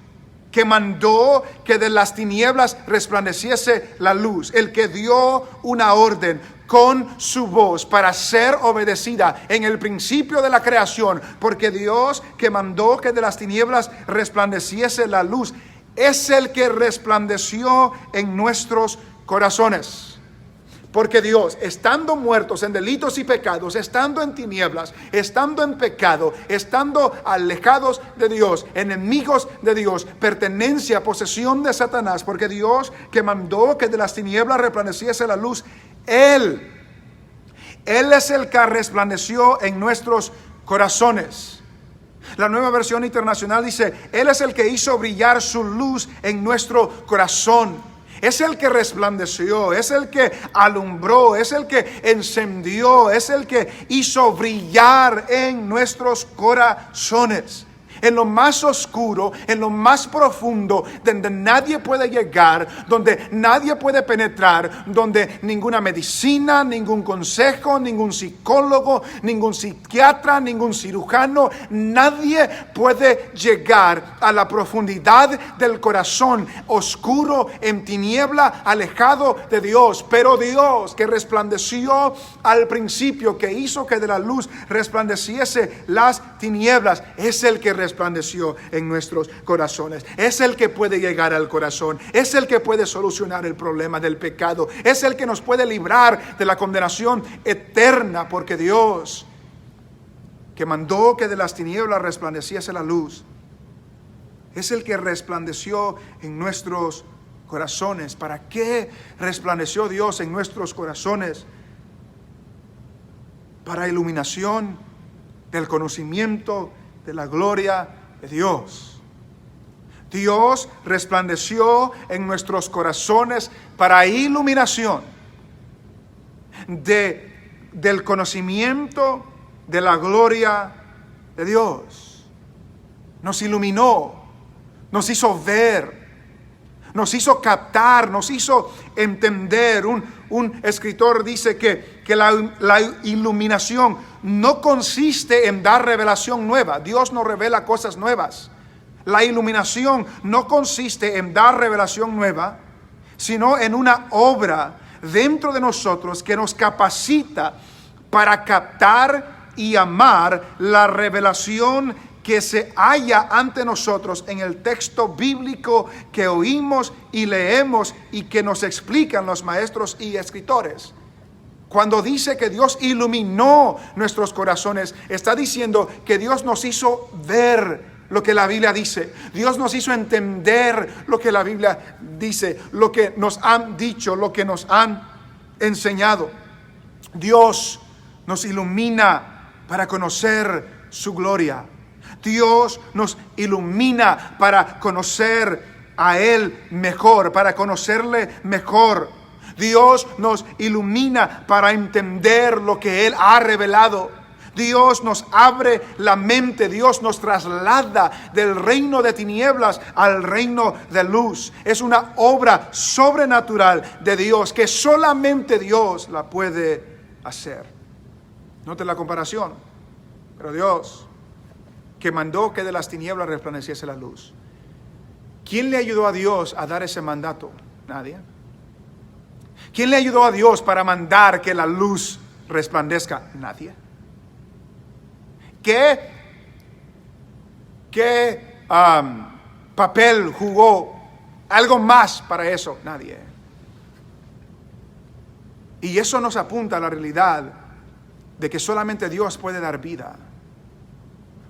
que mandó que de las tinieblas resplandeciese la luz, el que dio una orden con su voz para ser obedecida en el principio de la creación, porque Dios que mandó que de las tinieblas resplandeciese la luz, es el que resplandeció en nuestros corazones. Porque Dios, estando muertos en delitos y pecados, estando en tinieblas, estando en pecado, estando alejados de Dios, enemigos de Dios, pertenencia, posesión de Satanás, porque Dios que mandó que de las tinieblas resplandeciese la luz, Él es el que resplandeció en nuestros corazones. La Nueva Versión Internacional dice, Él es el que hizo brillar su luz en nuestro corazón. Es el que resplandeció, es el que alumbró, es el que encendió, es el que hizo brillar en nuestros corazones. en lo más oscuro, en lo más profundo, donde nadie puede llegar, donde nadie puede penetrar, donde ninguna medicina, ningún consejo, ningún psicólogo, ningún psiquiatra, ningún cirujano, nadie puede llegar a la profundidad del corazón oscuro, en tiniebla, alejado de Dios. Pero Dios, que resplandeció al principio, que hizo que de la luz resplandeciese las tinieblas, es el que resplandeció en nuestros corazones. Es el que puede llegar al corazón. Es el que puede solucionar el problema del pecado. Es el que nos puede librar de la condenación eterna, porque Dios, que mandó que de las tinieblas resplandeciese la luz, es el que resplandeció en nuestros corazones. ¿Para qué resplandeció Dios en nuestros corazones? Para iluminación del conocimiento de la gloria de Dios. Dios resplandeció en nuestros corazones para iluminación del conocimiento de la gloria de Dios. Nos iluminó, nos hizo ver, nos hizo captar, nos hizo entender. Un escritor dice que la iluminación no consiste en dar revelación nueva. Dios no revela cosas nuevas. La iluminación no consiste en dar revelación nueva, sino en una obra dentro de nosotros que nos capacita para captar y amar la revelación que se halla ante nosotros en el texto bíblico que oímos y leemos y que nos explican los maestros y escritores. Cuando dice que Dios iluminó nuestros corazones, está diciendo que Dios nos hizo ver lo que la Biblia dice. Dios nos hizo entender lo que la Biblia dice, lo que nos han dicho, lo que nos han enseñado. Dios nos ilumina para conocer su gloria. Dios nos ilumina para conocer a Él mejor, para conocerle mejor. Dios nos ilumina para entender lo que Él ha revelado. Dios nos abre la mente, Dios nos traslada del reino de tinieblas al reino de luz. Es una obra sobrenatural de Dios que solamente Dios la puede hacer. Note la comparación. Pero Dios, que mandó que de las tinieblas resplandeciese la luz, ¿quién le ayudó a Dios a dar ese mandato? Nadie. ¿Quién le ayudó a Dios para mandar que la luz resplandezca? Nadie. ¿Qué papel jugó algo más para eso? Nadie. Y eso nos apunta a la realidad de que solamente Dios puede dar vida.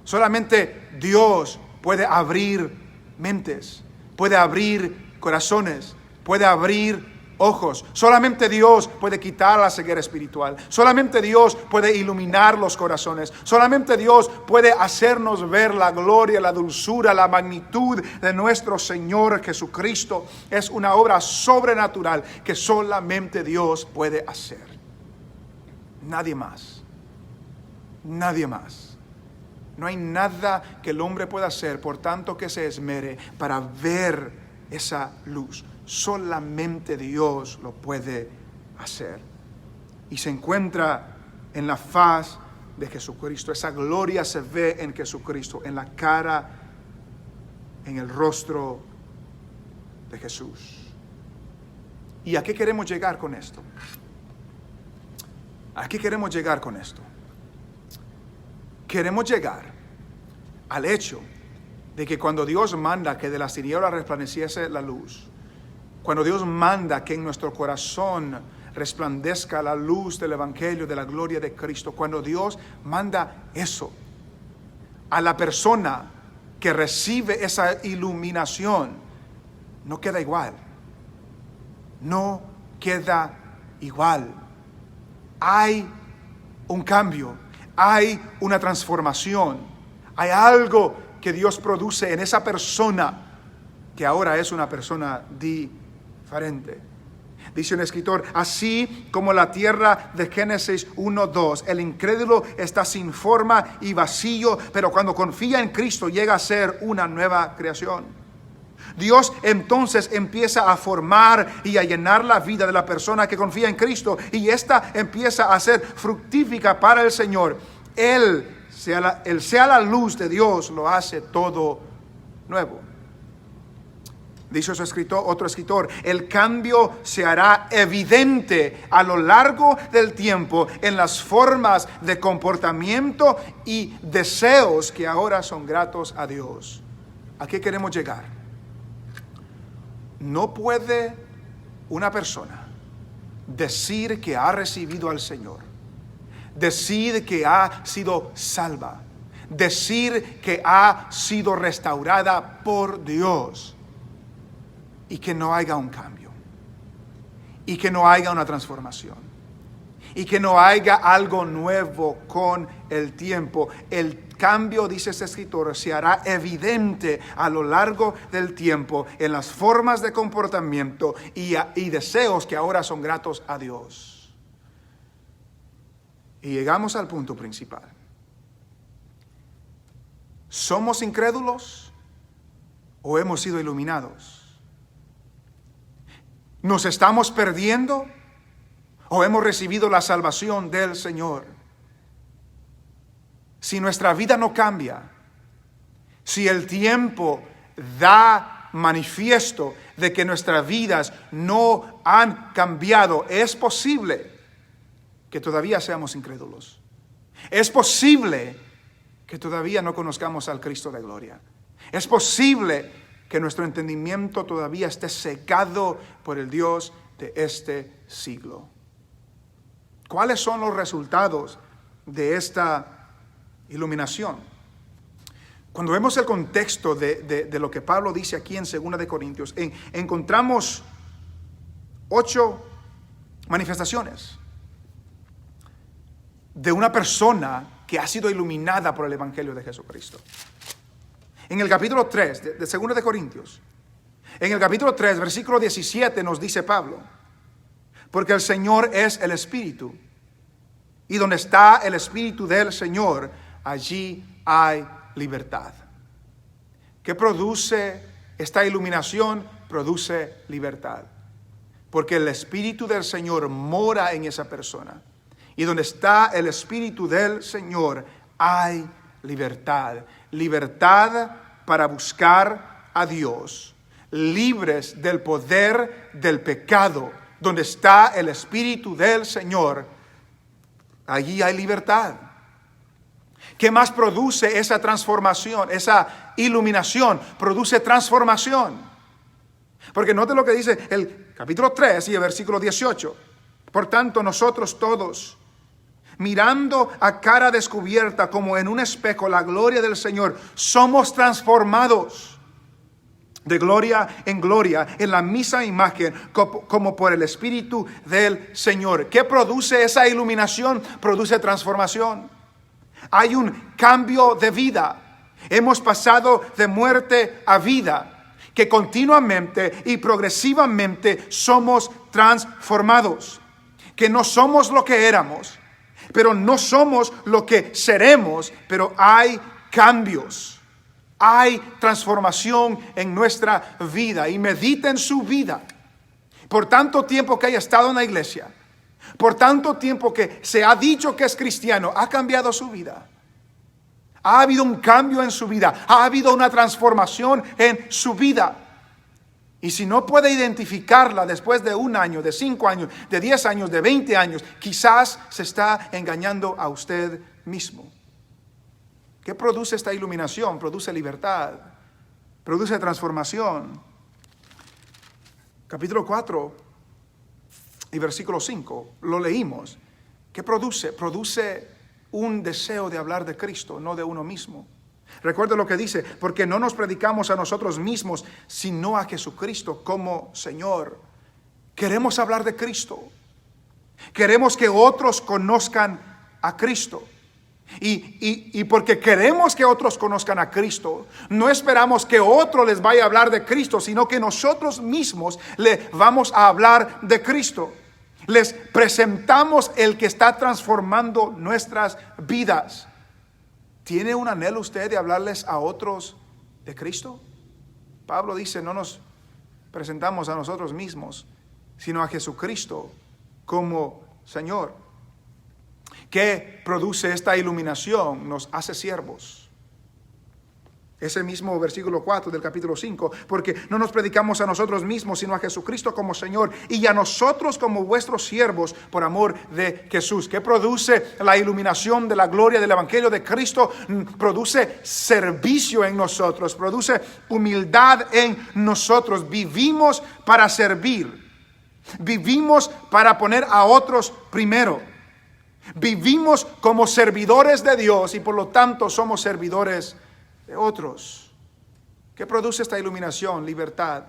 Solamente Dios puede abrir mentes, puede abrir corazones, puede abrir ojos. Solamente Dios puede quitar la ceguera espiritual. Solamente Dios puede iluminar los corazones. Solamente Dios puede hacernos ver la gloria, la dulzura, la magnitud de nuestro Señor Jesucristo. Es una obra sobrenatural que solamente Dios puede hacer. Nadie más. Nadie más. No hay nada que el hombre pueda hacer, por tanto que se esmere, para ver esa luz. Solamente Dios lo puede hacer. Y se encuentra en la faz de Jesucristo. Esa gloria se ve en Jesucristo, en la cara, en el rostro de Jesús. ¿Y a qué queremos llegar con esto? ¿A qué queremos llegar con esto? Queremos llegar al hecho de que cuando Dios manda que de las tinieblas resplandeciese la luz, cuando Dios manda que en nuestro corazón resplandezca la luz del Evangelio, de la gloria de Cristo, cuando Dios manda eso, a la persona que recibe esa iluminación, no queda igual. No queda igual. Hay un cambio, hay una transformación, hay algo que Dios produce en esa persona que ahora es una persona diferente. Dice un escritor, así como la tierra de Génesis 1:2, el incrédulo está sin forma y vacío, pero cuando confía en Cristo llega a ser una nueva creación. Dios entonces empieza a formar y a llenar la vida de la persona que confía en Cristo, y esta empieza a ser fructífica para el Señor. Él sea la luz de Dios, lo hace todo nuevo. Dice otro escritor, el cambio se hará evidente a lo largo del tiempo en las formas de comportamiento y deseos que ahora son gratos a Dios. ¿A qué queremos llegar? No puede una persona decir que ha recibido al Señor, decir que ha sido salva, decir que ha sido restaurada por Dios, y que no haya un cambio, y que no haya una transformación, y que no haya algo nuevo con el tiempo. El cambio, dice este escritor, se hará evidente a lo largo del tiempo en las formas de comportamiento y deseos que ahora son gratos a Dios. Y llegamos al punto principal. ¿Somos incrédulos o hemos sido iluminados? ¿Nos estamos perdiendo o hemos recibido la salvación del Señor? Si nuestra vida no cambia, si el tiempo da manifiesto de que nuestras vidas no han cambiado, es posible que todavía seamos incrédulos. Es posible que todavía no conozcamos al Cristo de gloria. Es posible que nuestro entendimiento todavía esté secado por el Dios de este siglo. ¿Cuáles son los resultados de esta iluminación? Cuando vemos el contexto de lo que Pablo dice aquí en 2 de Corintios, encontramos 8 manifestaciones de una persona que ha sido iluminada por el Evangelio de Jesucristo. En el capítulo 3 de 2 de Corintios, en el capítulo 3, versículo 17 nos dice Pablo, porque el Señor es el Espíritu, y donde está el Espíritu del Señor, allí hay libertad. ¿Qué produce esta iluminación? Produce libertad, porque el Espíritu del Señor mora en esa persona, y donde está el Espíritu del Señor hay libertad. Libertad para buscar a Dios, libres del poder del pecado. Donde está el Espíritu del Señor, allí hay libertad. ¿Qué más produce esa transformación, esa iluminación? Produce transformación. Porque note lo que dice el capítulo 3 y el versículo 18. Por tanto, nosotros todos, mirando a cara descubierta como en un espejo la gloria del Señor, somos transformados de gloria en gloria en la misma imagen como por el Espíritu del Señor. ¿Qué produce esa iluminación? Produce transformación. Hay un cambio de vida. Hemos pasado de muerte a vida, que continuamente y progresivamente somos transformados. Que no somos lo que éramos, pero no somos lo que seremos, pero hay cambios, hay transformación en nuestra vida. Y medita en su vida. Por tanto tiempo que haya estado en la iglesia, por tanto tiempo que se ha dicho que es cristiano, ha cambiado su vida. Ha habido un cambio en su vida, ha habido una transformación en su vida. Y si no puede identificarla después de 1 año, de 5 años, de 10 años, de 20 años, quizás se está engañando a usted mismo. ¿Qué produce esta iluminación? Produce libertad, produce transformación. Capítulo 4 y versículo 5, lo leímos. ¿Qué produce? Produce un deseo de hablar de Cristo, no de uno mismo. Recuerda lo que dice, porque no nos predicamos a nosotros mismos, sino a Jesucristo como Señor. Queremos hablar de Cristo. Queremos que otros conozcan a Cristo. Y porque queremos que otros conozcan a Cristo, no esperamos que otro les vaya a hablar de Cristo, sino que nosotros mismos le vamos a hablar de Cristo. Les presentamos el que está transformando nuestras vidas. ¿Tiene un anhelo usted de hablarles a otros de Cristo? Pablo dice, no nos presentamos a nosotros mismos, sino a Jesucristo como Señor. ¿Qué produce esta iluminación? Nos hace siervos. Ese mismo versículo 4 del capítulo 5, porque no nos predicamos a nosotros mismos, sino a Jesucristo como Señor, y a nosotros como vuestros siervos por amor de Jesús. ¿Qué produce la iluminación de la gloria del Evangelio de Cristo? Produce servicio en nosotros, produce humildad en nosotros. Vivimos para servir, vivimos para poner a otros primero, vivimos como servidores de Dios y por lo tanto somos servidores de otros. ¿Qué produce esta iluminación? Libertad,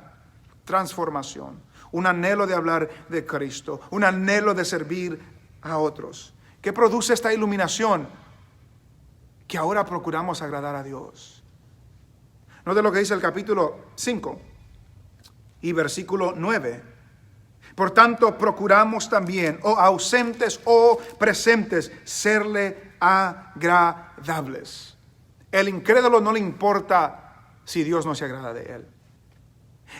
transformación, un anhelo de hablar de Cristo, un anhelo de servir a otros. ¿Qué produce esta iluminación? Que ahora procuramos agradar a Dios. Note lo que dice el capítulo 5 y versículo 9. Por tanto, procuramos también, o ausentes o presentes, serle agradables. El incrédulo no le importa si Dios no se agrada de él.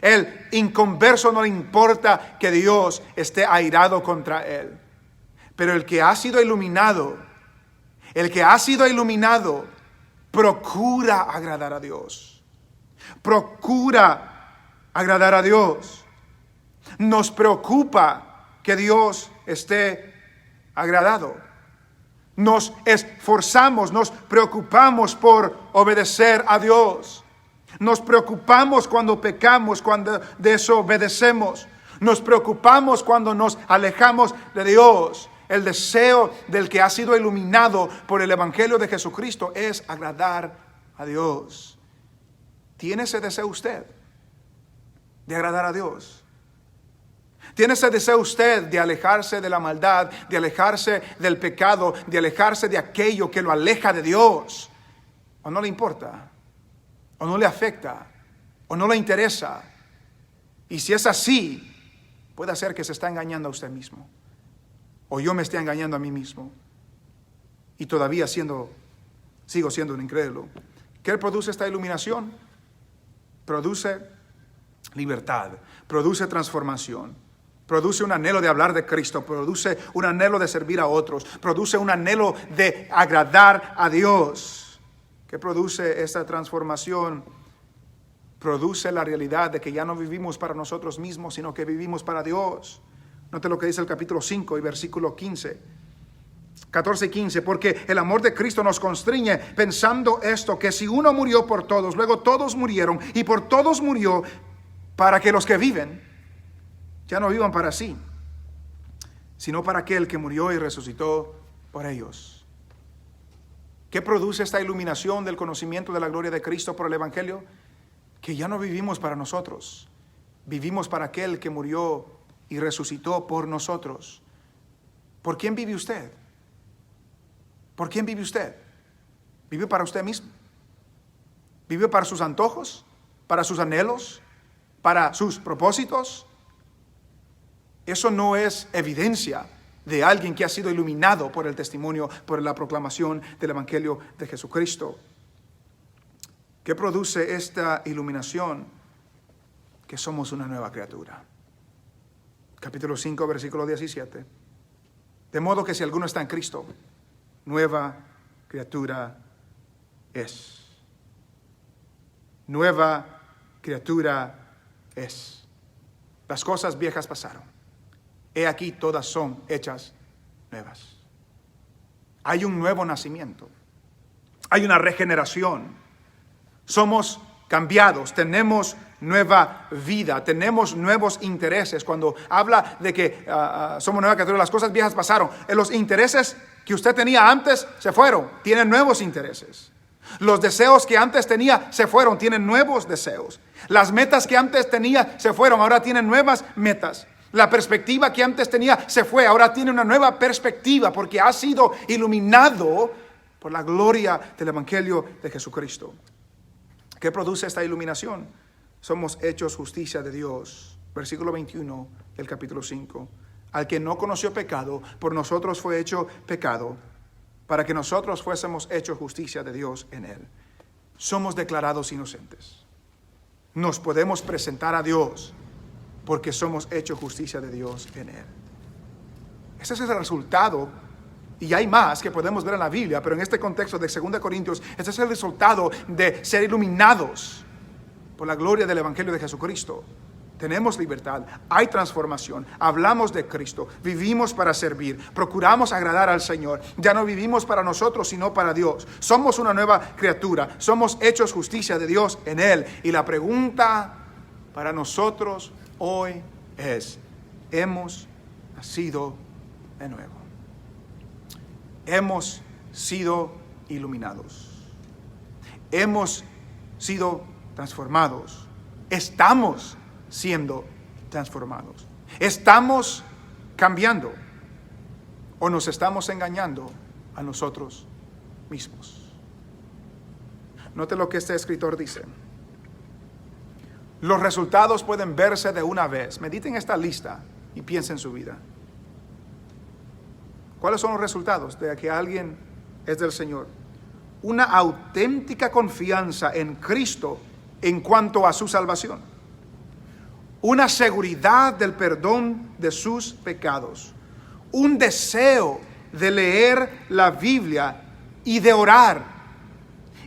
El inconverso no le importa que Dios esté airado contra él. Pero el que ha sido iluminado, procura agradar a Dios. Procura agradar a Dios. Nos preocupa que Dios esté agradado. Nos esforzamos, nos preocupamos por obedecer a Dios. Nos preocupamos cuando pecamos, cuando desobedecemos. Nos preocupamos cuando nos alejamos de Dios. El deseo del que ha sido iluminado por el Evangelio de Jesucristo es agradar a Dios. ¿Tiene ese deseo usted de agradar a Dios? ¿Tiene ese deseo usted de alejarse de la maldad, de alejarse del pecado, de alejarse de aquello que lo aleja de Dios? ¿O no le importa? ¿O no le afecta? ¿O no le interesa? Y si es así, puede ser que se está engañando a usted mismo. O yo me esté engañando a mí mismo. Y todavía sigo siendo un incrédulo. ¿Qué produce esta iluminación? Produce libertad, produce transformación. Produce un anhelo de hablar de Cristo, produce un anhelo de servir a otros, produce un anhelo de agradar a Dios. ¿Qué produce esta transformación? Produce la realidad de que ya no vivimos para nosotros mismos, sino que vivimos para Dios. Note lo que dice el capítulo 5 y versículo 14 y 15, porque el amor de Cristo nos constriñe pensando esto, que si uno murió por todos, luego todos murieron, y por todos murió para que los que viven ya no vivan para sí, sino para aquel que murió y resucitó por ellos. ¿Qué produce esta iluminación del conocimiento de la gloria de Cristo por el Evangelio? Que ya no vivimos para nosotros, vivimos para aquel que murió y resucitó por nosotros. ¿Por quién vive usted? ¿Por quién vive usted? ¿Vive para usted mismo? ¿Vive para sus antojos? ¿Para sus anhelos? ¿Para sus propósitos? Eso no es evidencia de alguien que ha sido iluminado por el testimonio, por la proclamación del Evangelio de Jesucristo. ¿Qué produce esta iluminación? Que somos una nueva criatura. Capítulo 5, versículo 17. De modo que si alguno está en Cristo, nueva criatura es. Nueva criatura es. Las cosas viejas pasaron. He aquí todas son hechas nuevas. Hay un nuevo nacimiento. Hay una regeneración. Somos cambiados, tenemos nueva vida, tenemos nuevos intereses. Cuando habla de que somos nueva criatura, las cosas viejas pasaron. Los intereses que usted tenía antes se fueron, tienen nuevos intereses. Los deseos que antes tenía se fueron, tienen nuevos deseos. Las metas que antes tenía se fueron, ahora tienen nuevas metas. La perspectiva que antes tenía se fue, ahora tiene una nueva perspectiva porque ha sido iluminado por la gloria del Evangelio de Jesucristo. ¿Qué produce esta iluminación? Somos hechos justicia de Dios. Versículo 21 del capítulo 5. Al que no conoció pecado, por nosotros fue hecho pecado, para que nosotros fuésemos hechos justicia de Dios en él. Somos declarados inocentes. Nos podemos presentar a Dios porque somos hechos justicia de Dios en él. Ese es el resultado, y hay más que podemos ver en la Biblia, pero en este contexto de 2 Corintios, este es el resultado de ser iluminados por la gloria del Evangelio de Jesucristo. Tenemos libertad, hay transformación, hablamos de Cristo, vivimos para servir, procuramos agradar al Señor. Ya no vivimos para nosotros, sino para Dios. Somos una nueva criatura, somos hechos justicia de Dios en Él. Y la pregunta para nosotros hoy es: ¿hemos nacido de nuevo? Hemos sido iluminados, hemos sido transformados, estamos siendo transformados, estamos cambiando, o nos estamos engañando a nosotros mismos. Note lo que este escritor dice: los resultados pueden verse de una vez. Mediten esta lista y piensen en su vida. ¿Cuáles son los resultados de que alguien es del Señor? Una auténtica confianza en Cristo en cuanto a su salvación. Una seguridad del perdón de sus pecados. Un deseo de leer la Biblia y de orar.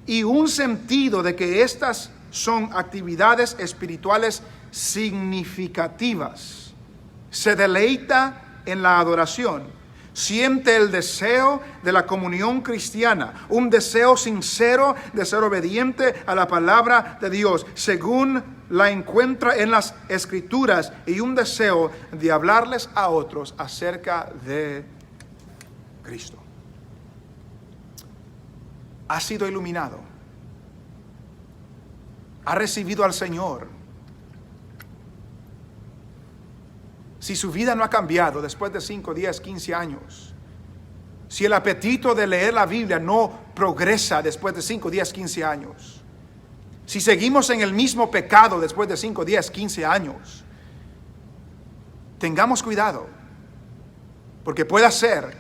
Y un sentido de que estas son actividades espirituales significativas. Se deleita en la adoración. Siente el deseo de la comunión cristiana, un deseo sincero de ser obediente a la palabra de Dios, según la encuentra en las Escrituras, y un deseo de hablarles a otros acerca de Cristo. Ha sido iluminado, ha recibido al Señor. Si su vida no ha cambiado después de 5, 10, 15 años, si el apetito de leer la Biblia no progresa después de 5, 10, 15 años, si seguimos en el mismo pecado después de 5, 10, 15 años, tengamos cuidado, porque puede ser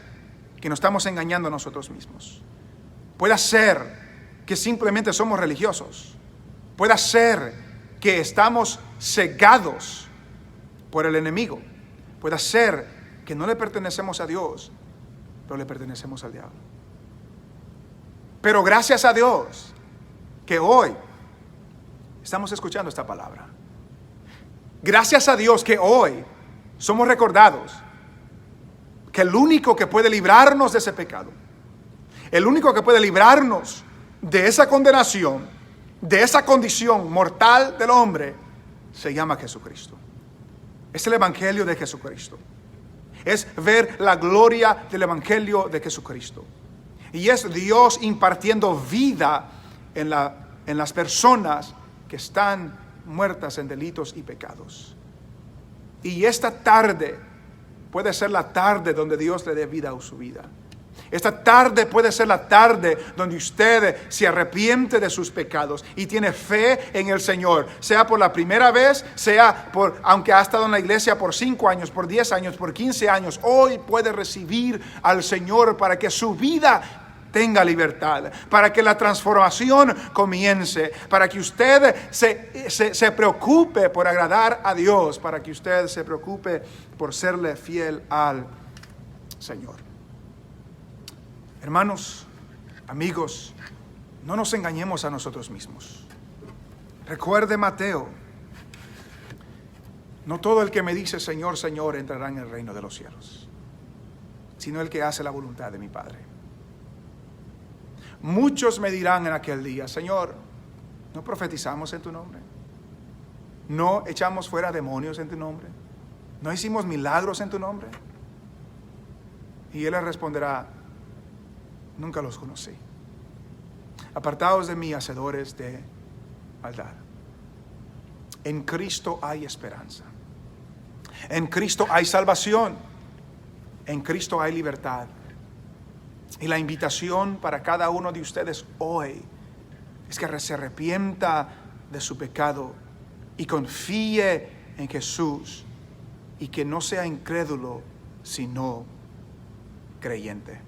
que nos estamos engañando a nosotros mismos. Puede ser que simplemente somos religiosos. Puede ser que estamos cegados por el enemigo. Puede ser que no le pertenecemos a Dios, pero le pertenecemos al diablo. Pero gracias a Dios que hoy estamos escuchando esta palabra. Gracias a Dios que hoy somos recordados que el único que puede librarnos de ese pecado, el único que puede librarnos de esa condenación, de esa condición mortal del hombre, se llama Jesucristo. Es el Evangelio de Jesucristo. Es ver la gloria del Evangelio de Jesucristo. Y es Dios impartiendo vida en las personas que están muertas en delitos y pecados. Y esta tarde puede ser la tarde donde Dios le dé vida a su vida. Esta tarde puede ser la tarde donde usted se arrepiente de sus pecados y tiene fe en el Señor, sea por la primera vez, sea por, aunque ha estado en la iglesia por 5 años, por 10 años, por 15 años, hoy puede recibir al Señor para que su vida tenga libertad, para que la transformación comience, para que usted se preocupe por agradar a Dios, para que usted se preocupe por serle fiel al Señor. Hermanos, amigos, no nos engañemos a nosotros mismos. Recuerde Mateo: no todo el que me dice Señor, Señor entrará en el reino de los cielos, sino el que hace la voluntad de mi Padre. Muchos me dirán en aquel día: Señor, ¿no profetizamos en tu nombre? ¿No echamos fuera demonios en tu nombre? ¿No hicimos milagros en tu nombre? Y Él les responderá: nunca los conocí. Apartaos de mí, hacedores de maldad. En Cristo hay esperanza. En Cristo hay salvación. En Cristo hay libertad. Y la invitación para cada uno de ustedes hoy es que se arrepienta de su pecado y confíe en Jesús y que no sea incrédulo, sino creyente.